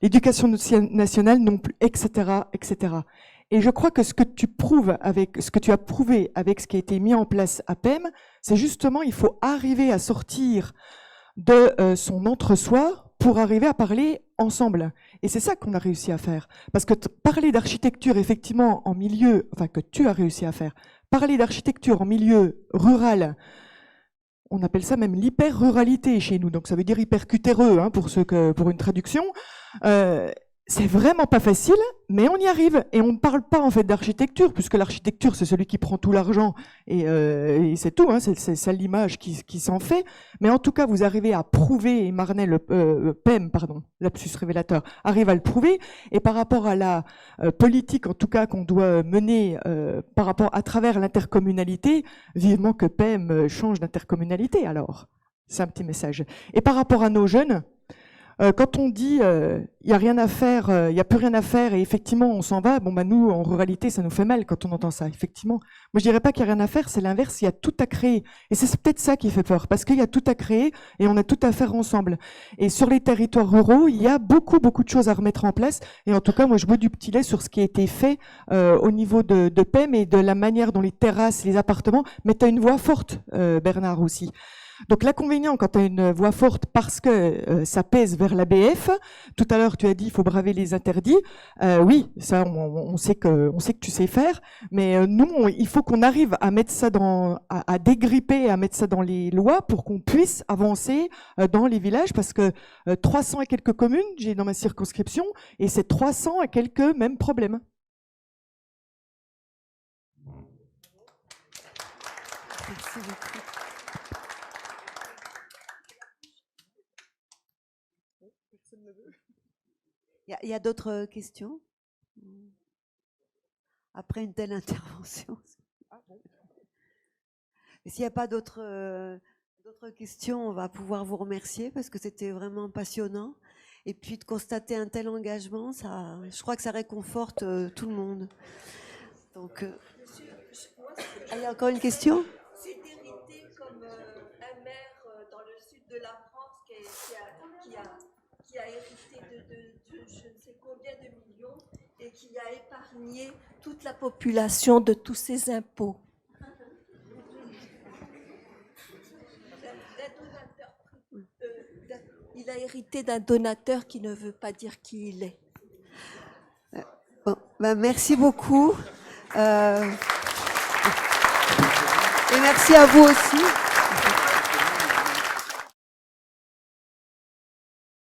L'éducation nationale non plus, etc., etc. Et je crois que ce que tu as prouvé avec ce qui a été mis en place à PEM, c'est justement, il faut arriver à sortir de son entre-soi pour arriver à parler ensemble. Et c'est ça qu'on a réussi à faire. Parce que parler d'architecture, effectivement, en milieu, enfin, que tu as réussi à faire, parler d'architecture en milieu rural, on appelle ça même l'hyper-ruralité chez nous, donc ça veut dire hyper-cutéreux, hein, pour une traduction. C'est vraiment pas facile, mais on y arrive. Et on ne parle pas en fait d'architecture, puisque l'architecture, c'est celui qui prend tout l'argent, et c'est tout, hein, c'est ça l'image qui s'en fait. Mais en tout cas, vous arrivez à prouver, et Marnay, PEM, pardon, lapsus révélateur, arrive à le prouver. Et par rapport à la politique, en tout cas, qu'on doit mener par rapport à travers l'intercommunalité, vivement que PEM change d'intercommunalité, alors. C'est un petit message. Et par rapport à nos jeunes, quand on dit il y a rien à faire, il y a plus rien à faire et effectivement on s'en va, bon bah nous en ruralité ça nous fait mal quand on entend ça. Effectivement, moi je dirais pas qu'il y a rien à faire, c'est l'inverse, il y a tout à créer et c'est peut-être ça qui fait peur parce qu'il y a tout à créer et on a tout à faire ensemble. Et sur les territoires ruraux, il y a beaucoup de choses à remettre en place et en tout cas moi je bois du petit lait sur ce qui a été fait au niveau de PEM et de la manière dont les terrasses, les appartements mettent à une voix forte, Bernard aussi. Donc l'inconvénient quand tu as une voix forte parce que ça pèse vers l'ABF, tout à l'heure tu as dit il faut braver les interdits, oui, ça on sait que tu sais faire, mais nous il faut qu'on arrive à mettre ça à dégripper, à mettre ça dans les lois pour qu'on puisse avancer dans les villages parce que 300 et quelques communes, j'ai dans ma circonscription, et c'est 300 et quelques mêmes problèmes. Merci beaucoup. Il y a d'autres questions après une telle intervention? S'il n'y a pas d'autres questions, on va pouvoir vous remercier parce que c'était vraiment passionnant. Et puis de constater un tel engagement, je crois que ça réconforte tout le monde. Donc, il y a encore une question? C'est d'hériter comme un maire dans le sud de la France qui a hérité de je ne sais combien de millions et qui a épargné toute la population de tous ses impôts. Il a hérité d'un donateur qui ne veut pas dire qui il est. Bon, ben merci beaucoup. Et merci à vous aussi.